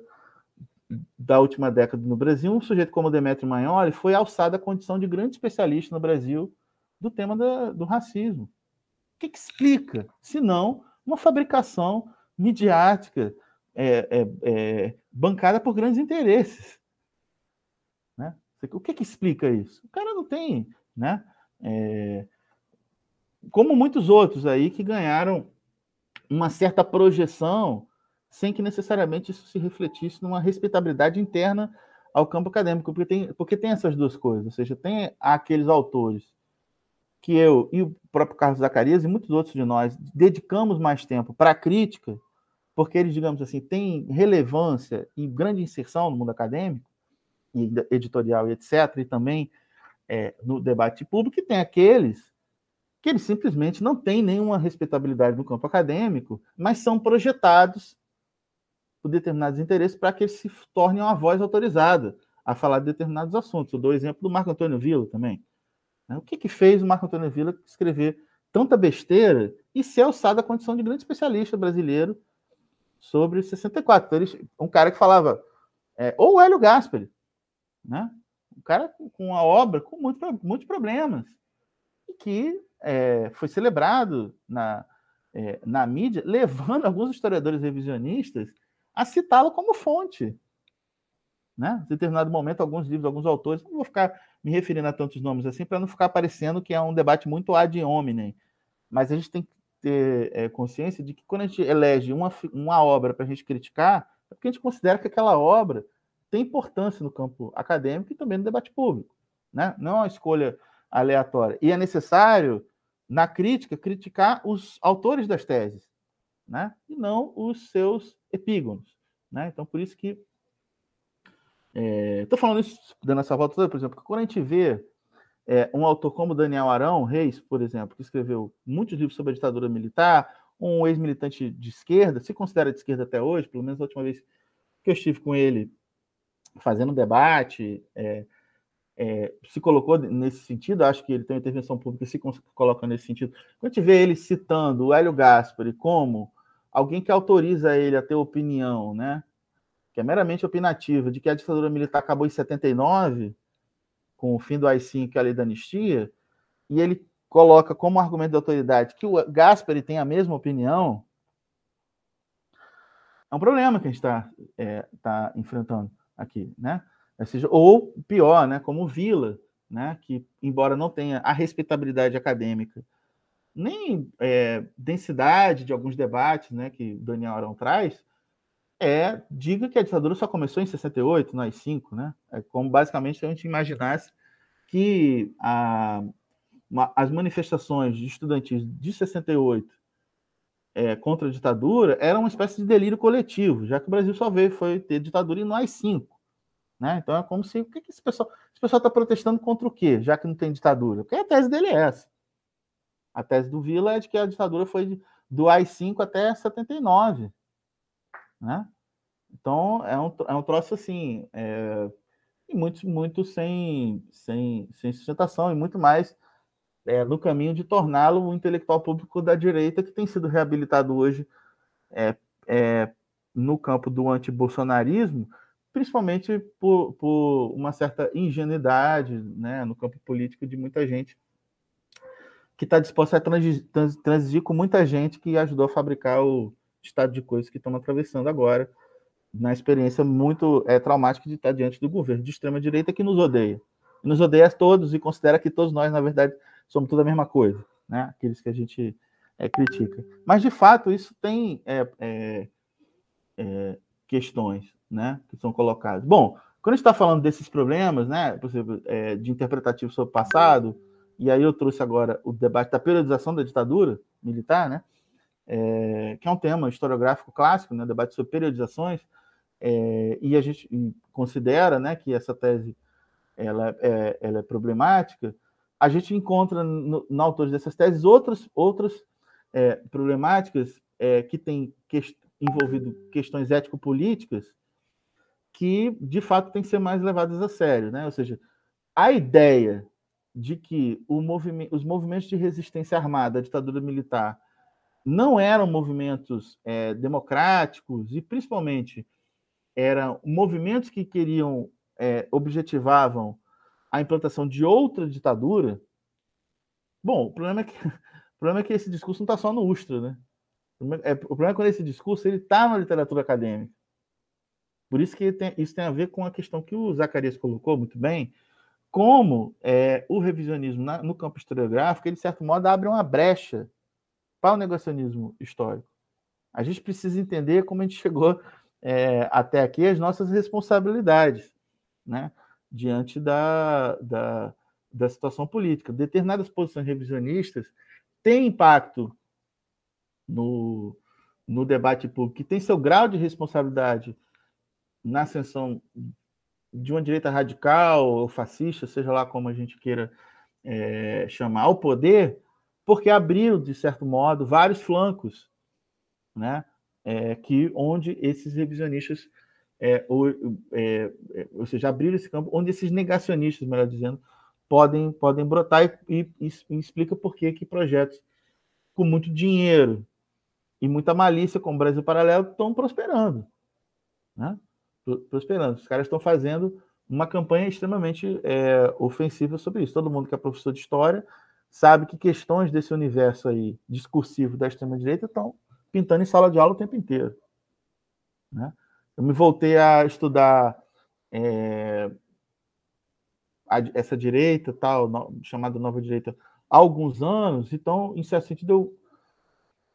da última década no Brasil, um sujeito como Demetrio Magnoli foi alçado à condição de grande especialista no Brasil do tema do racismo. O que explica, se não uma fabricação midiática bancada por grandes interesses? Né? O que explica isso? O cara não tem, né? Como muitos outros aí que ganharam uma certa projeção sem que necessariamente isso se refletisse numa respeitabilidade interna ao campo acadêmico, porque tem essas duas coisas, ou seja, tem aqueles autores que eu e o próprio Carlos Zacarias e muitos outros de nós dedicamos mais tempo para a crítica, porque eles, digamos assim, têm relevância e grande inserção no mundo acadêmico, e editorial e etc., e também no debate público, e tem aqueles que eles simplesmente não têm nenhuma respeitabilidade no campo acadêmico, mas são projetados por determinados interesses para que eles se tornem uma voz autorizada a falar de determinados assuntos. Eu dou o exemplo do Marco Antônio Villa também. O que fez o Marco Antônio Villa escrever tanta besteira e ser alçado à condição de grande especialista brasileiro sobre 64? Então, um cara que falava... ou o Hélio Gaspari, né? Um cara com uma obra com muitos problemas, e que foi celebrado na mídia, levando alguns historiadores revisionistas a citá-lo como fonte. né? Em determinado momento, alguns livros, alguns autores, não vou ficar me referindo a tantos nomes assim, para não ficar parecendo que é um debate muito ad hominem, mas a gente tem que ter consciência de que quando a gente elege uma obra para a gente criticar, é porque a gente considera que aquela obra tem importância no campo acadêmico e também no debate público, né? Não é uma escolha aleatória. E é necessário, na crítica, criticar os autores das teses, né? E não os seus epígonos, né? Então, por isso que estou falando isso, dando essa volta toda, por exemplo, quando a gente vê um autor como Daniel Arão Reis, por exemplo, que escreveu muitos livros sobre a ditadura militar, um ex-militante de esquerda, se considera de esquerda até hoje, pelo menos a última vez que eu estive com ele fazendo um debate, se colocou nesse sentido, acho que ele tem uma intervenção pública, se coloca nesse sentido. Quando a gente vê ele citando o Hélio Gaspari como alguém que autoriza ele a ter opinião, né, que é meramente opinativa, de que a ditadura militar acabou em 79, com o fim do AI-5 e a lei da anistia, e ele coloca como argumento de autoridade que o Gaspari tem a mesma opinião, é um problema que a gente tá enfrentando aqui, né? Ou pior, né, como o Vila, né, que embora não tenha a respeitabilidade acadêmica, nem densidade de alguns debates, né, que o Daniel Arão traz, diga que a ditadura só começou em 68, no AI-5, né? É como basicamente se a gente imaginasse que as manifestações estudantis de 68 contra a ditadura eram uma espécie de delírio coletivo, já que o Brasil só foi ter ditadura no AI-5. Né? Então é como se... O que esse pessoal está protestando contra o quê, já que não tem ditadura? Porque a tese dele é essa. A tese do Vila é de que a ditadura foi do AI-5 até 79. Né? Então é um troço assim... e muito sem sustentação, e muito mais no caminho de torná-lo um intelectual público da direita que tem sido reabilitado hoje no campo do antibolsonarismo, principalmente por uma certa ingenuidade, né, no campo político de muita gente que está disposta a transigir com muita gente que ajudou a fabricar o estado de coisas que estamos atravessando agora, na experiência muito traumática de estar diante do governo de extrema-direita que nos odeia. E nos odeia a todos e considera que todos nós, na verdade, somos tudo a mesma coisa, né? Aqueles que a gente critica. Mas, de fato, isso tem questões, né, que são colocadas. Bom, quando a gente está falando desses problemas, né, por exemplo, de interpretativo sobre o passado, e aí eu trouxe agora o debate da periodização da ditadura militar, né, que é um tema historiográfico clássico, né, debate sobre periodizações, e a gente considera, né, que essa tese ela é problemática. A gente encontra no autores dessas teses outras problemáticas que têm envolvido questões ético-políticas que, de fato, têm que ser mais levadas a sério, né? Ou seja, a ideia de que os movimentos de resistência armada à ditadura militar não eram movimentos democráticos e, principalmente, eram movimentos que queriam, objetivavam a implantação de outra ditadura. Bom, o problema é que esse discurso não está só no Ustra, né? O problema é quando esse discurso está na literatura acadêmica. Por isso que isso tem a ver com a questão que o Zacarias colocou muito bem, como o revisionismo no campo historiográfico, ele, de certo modo, abre uma brecha para o negacionismo histórico. A gente precisa entender como a gente chegou até aqui, as nossas responsabilidades, né, diante da situação política. Determinadas posições revisionistas têm impacto no debate público, que tem seu grau de responsabilidade na ascensão de uma direita radical ou fascista, seja lá como a gente queira chamar, ao poder, porque abriu, de certo modo, vários flancos, né, onde esses revisionistas, ou seja, abriram esse campo, onde esses negacionistas, melhor dizendo, podem brotar, e explica por que projetos com muito dinheiro e muita malícia, como o Brasil Paralelo, estão prosperando. Né? Prosperando. Os caras estão fazendo uma campanha extremamente ofensiva sobre isso. Todo mundo que é professor de história sabe que questões desse universo aí discursivo da extrema-direita estão pintando em sala de aula o tempo inteiro. Né? Eu me voltei a estudar essa direita, tal, chamada nova direita, há alguns anos. Então, em certo sentido,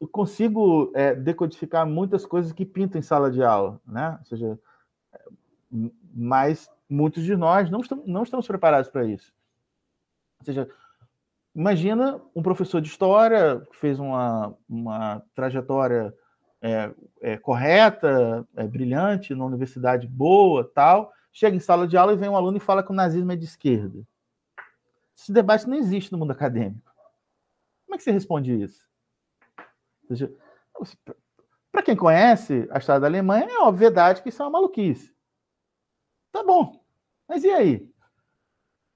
eu consigo decodificar muitas coisas que pintam em sala de aula, né? Ou seja, mas muitos de nós não estamos preparados para isso. Ou seja, imagina um professor de história que fez uma trajetória correta, brilhante, na universidade boa, tal, chega em sala de aula e vem um aluno e fala que o nazismo é de esquerda. Esse debate não existe no mundo acadêmico. Como é que você responde isso? Ou seja, para quem conhece a história da Alemanha, é obviedade que isso é uma maluquice. Tá bom, mas e aí?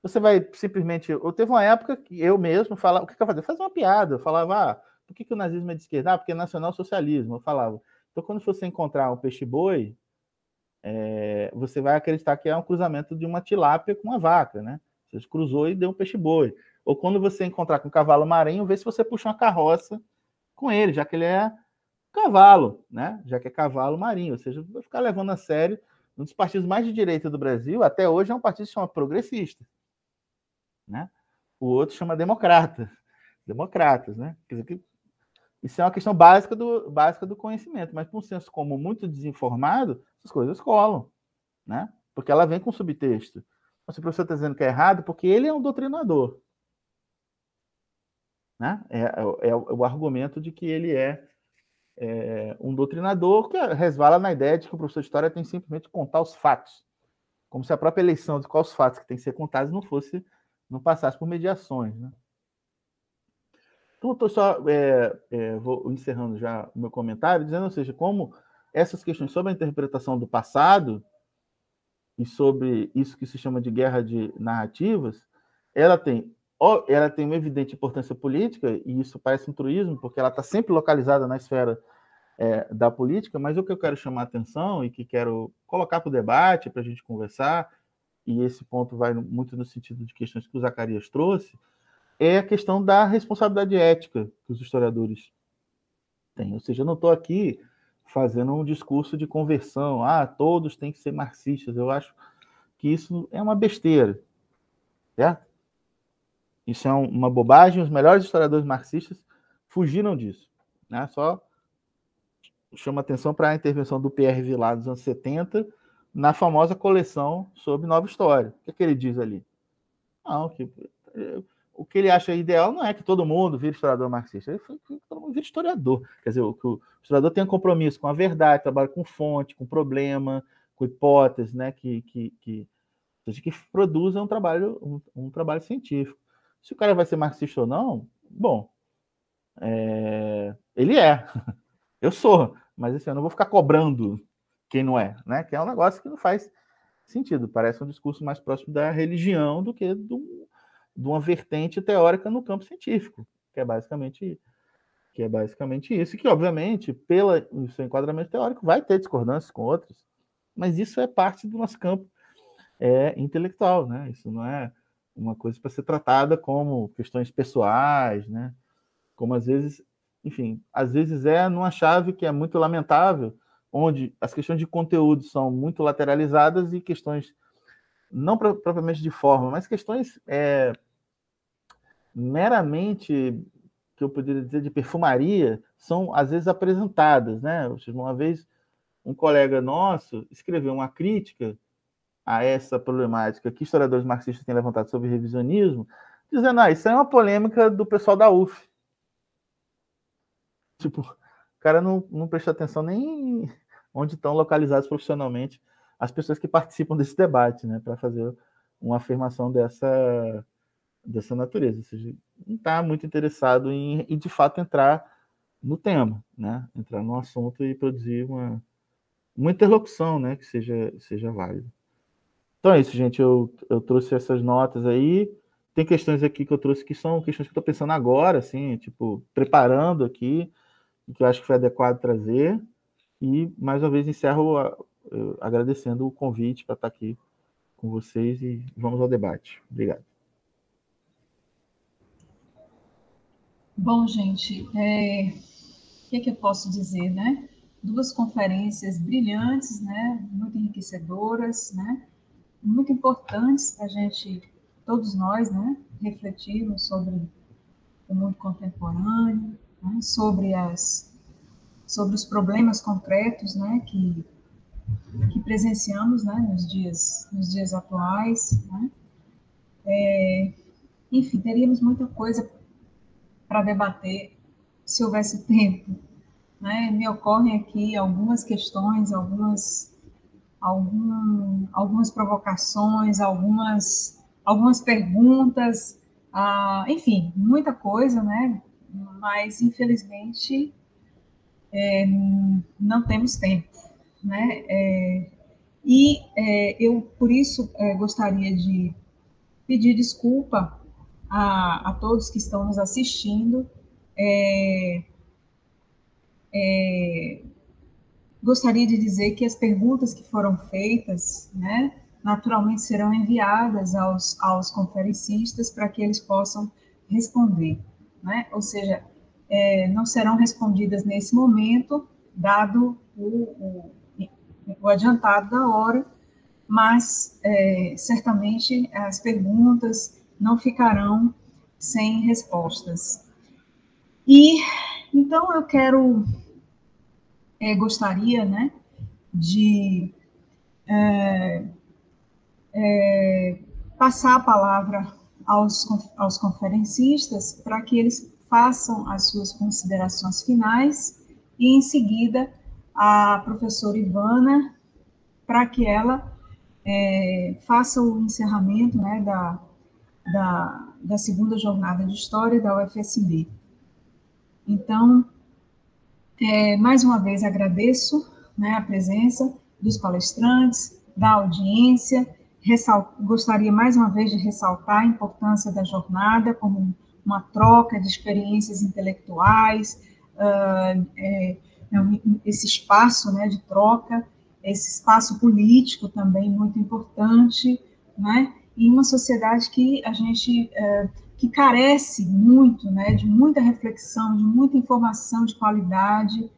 Você vai simplesmente... Eu teve uma época que eu mesmo falava... O que eu fazia? Fazer uma piada. Eu falava, por que o nazismo é de esquerda? Porque é nacional-socialismo. Eu falava. Então, quando você encontrar um peixe-boi, você vai acreditar que é um cruzamento de uma tilápia com uma vaca, né? Você cruzou e deu um peixe-boi. Ou quando você encontrar com um cavalo marinho, vê se você puxa uma carroça com ele, já que ele é cavalo, né? Já que é cavalo marinho. Ou seja, vai ficar levando a sério. Um dos partidos mais de direita do Brasil, até hoje, é um partido que se chama progressista. Né? O outro chama democratas, né? Quer dizer que isso é uma questão básica do conhecimento, mas para um senso comum muito desinformado, essas coisas colam, né? Porque ela vem com subtexto. Se o professor está dizendo que é errado, porque ele é um doutrinador, né? É o argumento de que ele é um doutrinador que resvala na ideia de que o professor de história tem simplesmente que contar os fatos, como se a própria eleição de quais fatos que tem que ser contados não passasse por mediações, né? Então, eu estou só vou encerrando já o meu comentário, dizendo, ou seja, como essas questões sobre a interpretação do passado e sobre isso que se chama de guerra de narrativas, ela tem uma evidente importância política, e isso parece um truísmo, porque ela está sempre localizada na esfera da política, mas o que eu quero chamar a atenção e que quero colocar para o debate, para a gente conversar, e esse ponto vai muito no sentido de questões que o Zacarias trouxe, é a questão da responsabilidade ética que os historiadores têm. Ou seja, eu não estou aqui fazendo um discurso de conversão, todos têm que ser marxistas. Eu acho que isso é uma besteira, certo? Isso é uma bobagem. Os melhores historiadores marxistas fugiram disso, né? Só chama atenção para a intervenção do Pierre Vilar dos anos 70, na famosa coleção sobre Nova História. O que ele diz ali? Não, o que ele acha ideal não é que todo mundo vire historiador marxista, ele foi que todo mundo vire historiador. Quer dizer, que o historiador tem um compromisso com a verdade, trabalha com fonte, com problema, com hipótese, né, que produza um trabalho científico. Se o cara vai ser marxista ou não, bom, ele é. Eu sou, mas assim, eu não vou ficar cobrando quem não é, né? Que é um negócio que não faz sentido. Parece um discurso mais próximo da religião do que de uma vertente teórica no campo científico, que é basicamente isso, que obviamente, pelo seu enquadramento teórico, vai ter discordâncias com outros, mas isso é parte do nosso campo intelectual, né? Isso não é uma coisa para ser tratada como questões pessoais, né? Como às vezes é numa chave que é muito lamentável, onde as questões de conteúdo são muito lateralizadas e questões, não propriamente de forma, mas questões meramente, que eu poderia dizer, de perfumaria, são às vezes apresentadas, né? Uma vez, um colega nosso escreveu uma crítica a essa problemática que historiadores marxistas têm levantado sobre revisionismo, dizendo, isso é uma polêmica do pessoal da UF. Tipo, o cara não presta atenção nem onde estão localizados profissionalmente as pessoas que participam desse debate, né, para fazer uma afirmação dessa natureza. Ou seja, não está muito interessado em, de fato, entrar no tema, né, entrar no assunto e produzir uma interlocução, né, que seja válida. Então é isso, gente. Eu trouxe essas notas aí. Tem questões aqui que eu trouxe que são questões que eu estou pensando agora, assim, tipo, preparando aqui, que eu acho que foi adequado trazer. E, mais uma vez, encerro agradecendo o convite para estar aqui com vocês e vamos ao debate. Obrigado. Bom, gente, o que eu posso dizer, né? 2 conferências brilhantes, né? Muito enriquecedoras, né? muito importantes para a gente, todos nós, né, refletirmos sobre o mundo contemporâneo, né, sobre os problemas concretos, né, que presenciamos, né, nos dias atuais, né? Enfim, teríamos muita coisa para debater se houvesse tempo, né? Me ocorrem aqui algumas questões, algumas provocações, algumas perguntas, enfim, muita coisa, né? Mas, infelizmente, não temos tempo, né? Eu, por isso, gostaria de pedir desculpa a todos que estão nos assistindo. Gostaria de dizer que as perguntas que foram feitas, né, naturalmente serão enviadas aos conferencistas para que eles possam responder, né? Ou seja, não serão respondidas nesse momento, dado o adiantado da hora, mas certamente as perguntas não ficarão sem respostas. E então eu gostaria, né, de passar a palavra aos conferencistas para que eles façam as suas considerações finais e, em seguida, a professora Ivana, para que ela faça o encerramento, né, da segunda jornada de História da UFSB. Então, mais uma vez agradeço, né, a presença dos palestrantes, da audiência. Gostaria mais uma vez de ressaltar a importância da jornada como uma troca de experiências intelectuais, esse espaço, né, de troca, esse espaço político também muito importante, né, em uma sociedade que que carece muito, né, de muita reflexão, de muita informação de qualidade,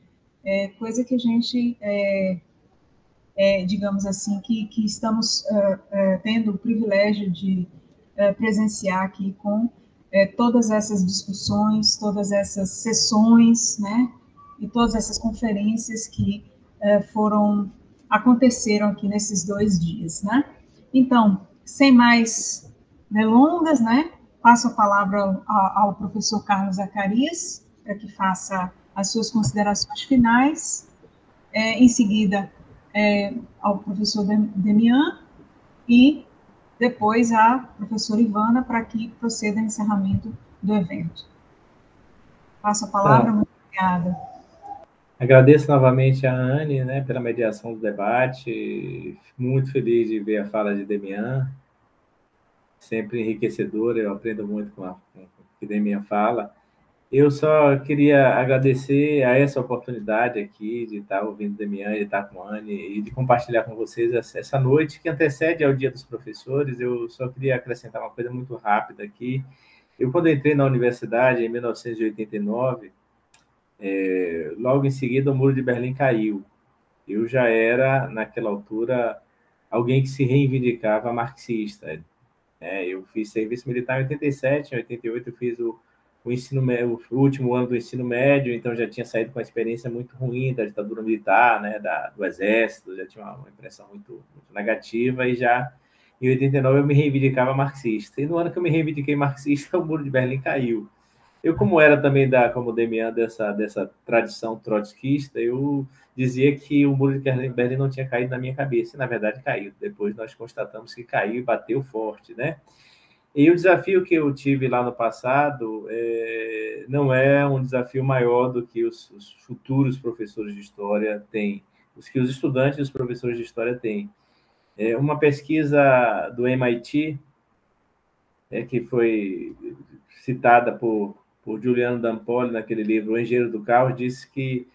coisa que a gente, digamos assim, que estamos tendo o privilégio de presenciar aqui com todas essas discussões, todas essas sessões, né, e todas essas conferências que aconteceram aqui nesses 2 dias, né. Então, sem mais delongas, né, passo a palavra ao professor Carlos Zacarias, para que faça as suas considerações finais, em seguida ao professor Demian, e depois à professora Ivana, para que proceda o encerramento do evento. Passo a palavra, muito obrigada. Agradeço novamente a Anne, né, pela mediação do debate, muito feliz de ver a fala de Demian, sempre enriquecedora, eu aprendo muito com o que Demian fala. Eu só queria agradecer a essa oportunidade aqui de estar ouvindo Demian, de estar com a Anne e de compartilhar com vocês essa noite que antecede ao Dia dos Professores. Eu só queria acrescentar uma coisa muito rápida aqui. Eu, quando entrei na universidade, em 1989, logo em seguida o Muro de Berlim caiu. Eu já era, naquela altura, alguém que se reivindicava marxista. Eu fiz serviço militar em 87, em 88 eu fiz o último ano do ensino médio, então já tinha saído com uma experiência muito ruim da ditadura militar, né, do exército, já tinha uma impressão muito negativa, e já em 89 eu me reivindicava marxista. E no ano que eu me reivindiquei marxista, o Muro de Berlim caiu. Eu, como era também, como Demian, dessa tradição trotskista, eu dizia que o Muro de Berlim não tinha caído na minha cabeça, e na verdade caiu. Depois nós constatamos que caiu e bateu forte, né? E o desafio que eu tive lá no passado não é um desafio maior do que os futuros professores de história têm, os que os estudantes e os professores de história têm. Uma pesquisa do MIT, que foi citada por Giuliano Dampoli naquele livro O Engenheiro do Caos, disse que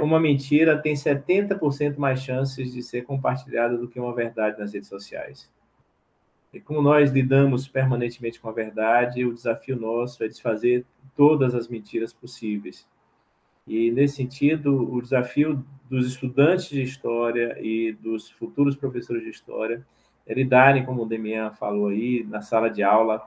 uma mentira tem 70% mais chances de ser compartilhada do que uma verdade nas redes sociais. E como nós lidamos permanentemente com a verdade, o desafio nosso é desfazer todas as mentiras possíveis. E, nesse sentido, o desafio dos estudantes de história e dos futuros professores de história lidarem, como o Demian falou aí, na sala de aula,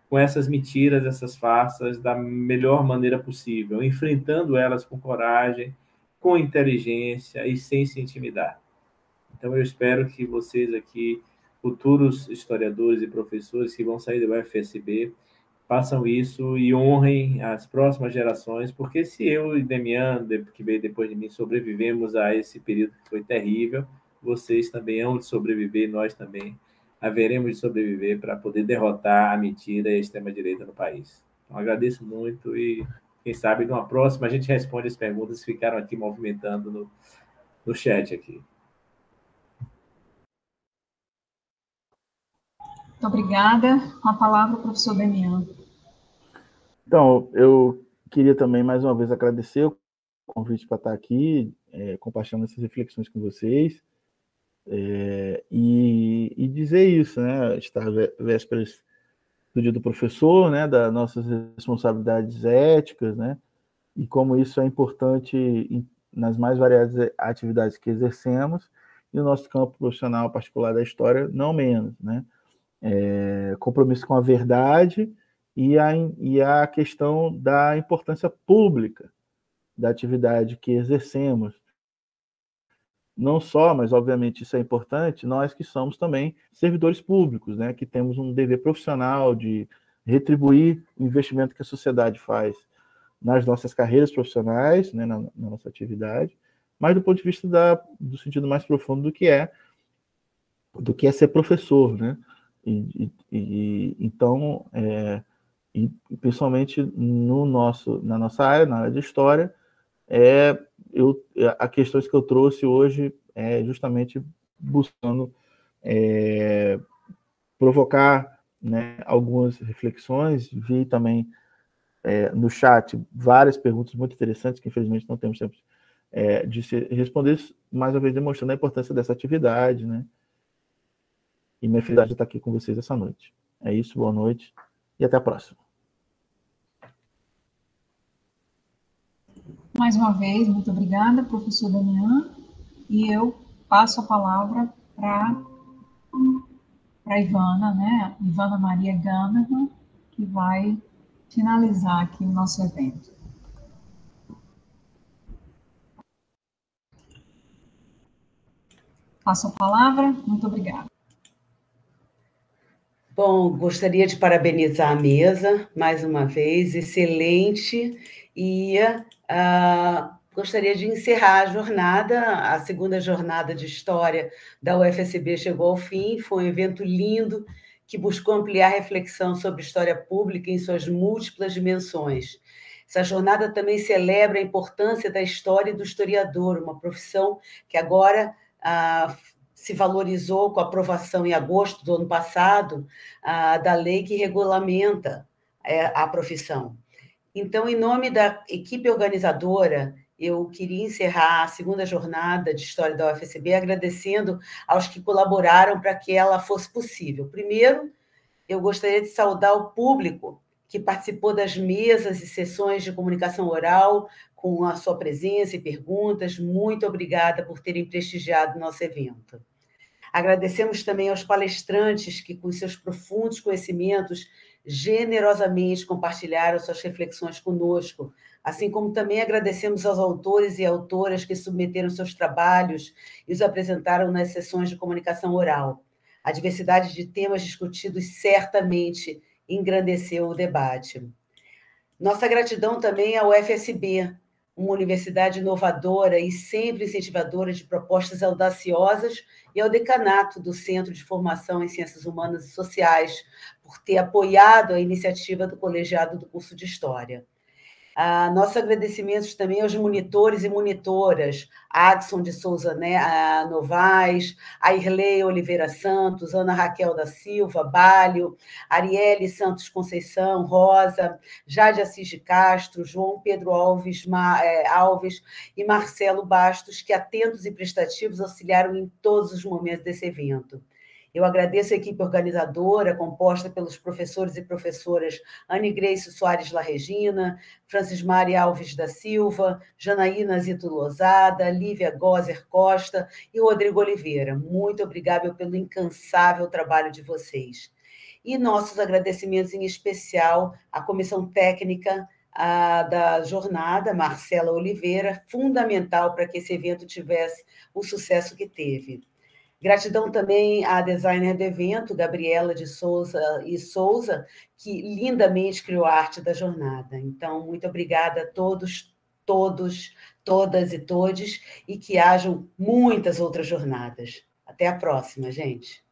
com essas mentiras, essas farsas, da melhor maneira possível, enfrentando elas com coragem, com inteligência e sem se intimidar. Então, eu espero que vocês aqui, futuros historiadores e professores que vão sair do UFSB, façam isso e honrem as próximas gerações, porque se eu e Demian, que veio depois de mim, sobrevivemos a esse período que foi terrível, vocês também hão de sobreviver, nós também haveremos de sobreviver para poder derrotar a mentira e a extrema-direita no país. Então, agradeço muito e, quem sabe, numa próxima a gente responde as perguntas que ficaram aqui movimentando no chat aqui. Muito obrigada. Com a palavra, o professor Demian. Então, eu queria também, mais uma vez, agradecer o convite para estar aqui, compartilhando essas reflexões com vocês, e dizer isso, né? Estar vésperas do Dia do Professor, né? Das nossas responsabilidades éticas, né? E como isso é importante nas mais variadas atividades que exercemos, e o nosso campo profissional particular da história, não menos, né? Compromisso com a verdade e a questão da importância pública da atividade que exercemos. Não só, mas obviamente isso é importante, nós que somos também servidores públicos, né, que temos um dever profissional de retribuir o investimento que a sociedade faz nas nossas carreiras profissionais, né, na nossa atividade, mas do ponto de vista do sentido mais profundo do que é ser professor, né? Então, e principalmente na nossa área, na área de história, as questões que eu trouxe hoje é justamente buscando provocar, né, algumas reflexões. Vi também no chat várias perguntas muito interessantes que infelizmente não temos tempo de responder, mais uma vez demonstrando a importância dessa atividade, né? E minha felicidade de estar aqui com vocês essa noite. É isso, boa noite e até a próxima. Mais uma vez, muito obrigada, professor Damian. E eu passo a palavra para a Ivana, né? Ivana Maria Ganahan, que vai finalizar aqui o nosso evento. Passo a palavra, muito obrigada. Bom, gostaria de parabenizar a mesa, mais uma vez, excelente, e gostaria de encerrar a jornada, a segunda jornada de História da UFSB chegou ao fim, foi um evento lindo, que buscou ampliar a reflexão sobre história pública em suas múltiplas dimensões. Essa jornada também celebra a importância da história e do historiador, uma profissão que agora se valorizou com a aprovação em agosto do ano passado da lei que regulamenta a profissão. Então, em nome da equipe organizadora, eu queria encerrar a segunda jornada de História da UFSB agradecendo aos que colaboraram para que ela fosse possível. Primeiro, eu gostaria de saudar o público que participou das mesas e sessões de comunicação oral com a sua presença e perguntas. Muito obrigada por terem prestigiado o nosso evento. Agradecemos também aos palestrantes que, com seus profundos conhecimentos, generosamente compartilharam suas reflexões conosco, assim como também agradecemos aos autores e autoras que submeteram seus trabalhos e os apresentaram nas sessões de comunicação oral. A diversidade de temas discutidos certamente engrandeceu o debate. Nossa gratidão também ao UFSB, uma universidade inovadora e sempre incentivadora de propostas audaciosas, e ao decanato do Centro de Formação em Ciências Humanas e Sociais, por ter apoiado a iniciativa do colegiado do curso de História. Nossos agradecimentos também aos monitores e monitoras, Adson de Souza Novaes, Airley Oliveira Santos, Ana Raquel da Silva, Balho, Arielle Santos Conceição, Rosa, Jade Assis de Castro, João Pedro Alves e Marcelo Bastos, que atentos e prestativos auxiliaram em todos os momentos desse evento. Eu agradeço a equipe organizadora, composta pelos professores e professoras Anne Grace Soares La Regina, Francis Mari Alves da Silva, Janaína Zito Lozada, Lívia Gozer Costa e Rodrigo Oliveira. Muito obrigada pelo incansável trabalho de vocês. E nossos agradecimentos em especial à comissão técnica da jornada, Marcela Oliveira, fundamental para que esse evento tivesse o sucesso que teve. Gratidão também à designer do evento, Gabriela de Souza e Souza, que lindamente criou a arte da jornada. Então, muito obrigada a todos, todas e todes, e que hajam muitas outras jornadas. Até a próxima, gente.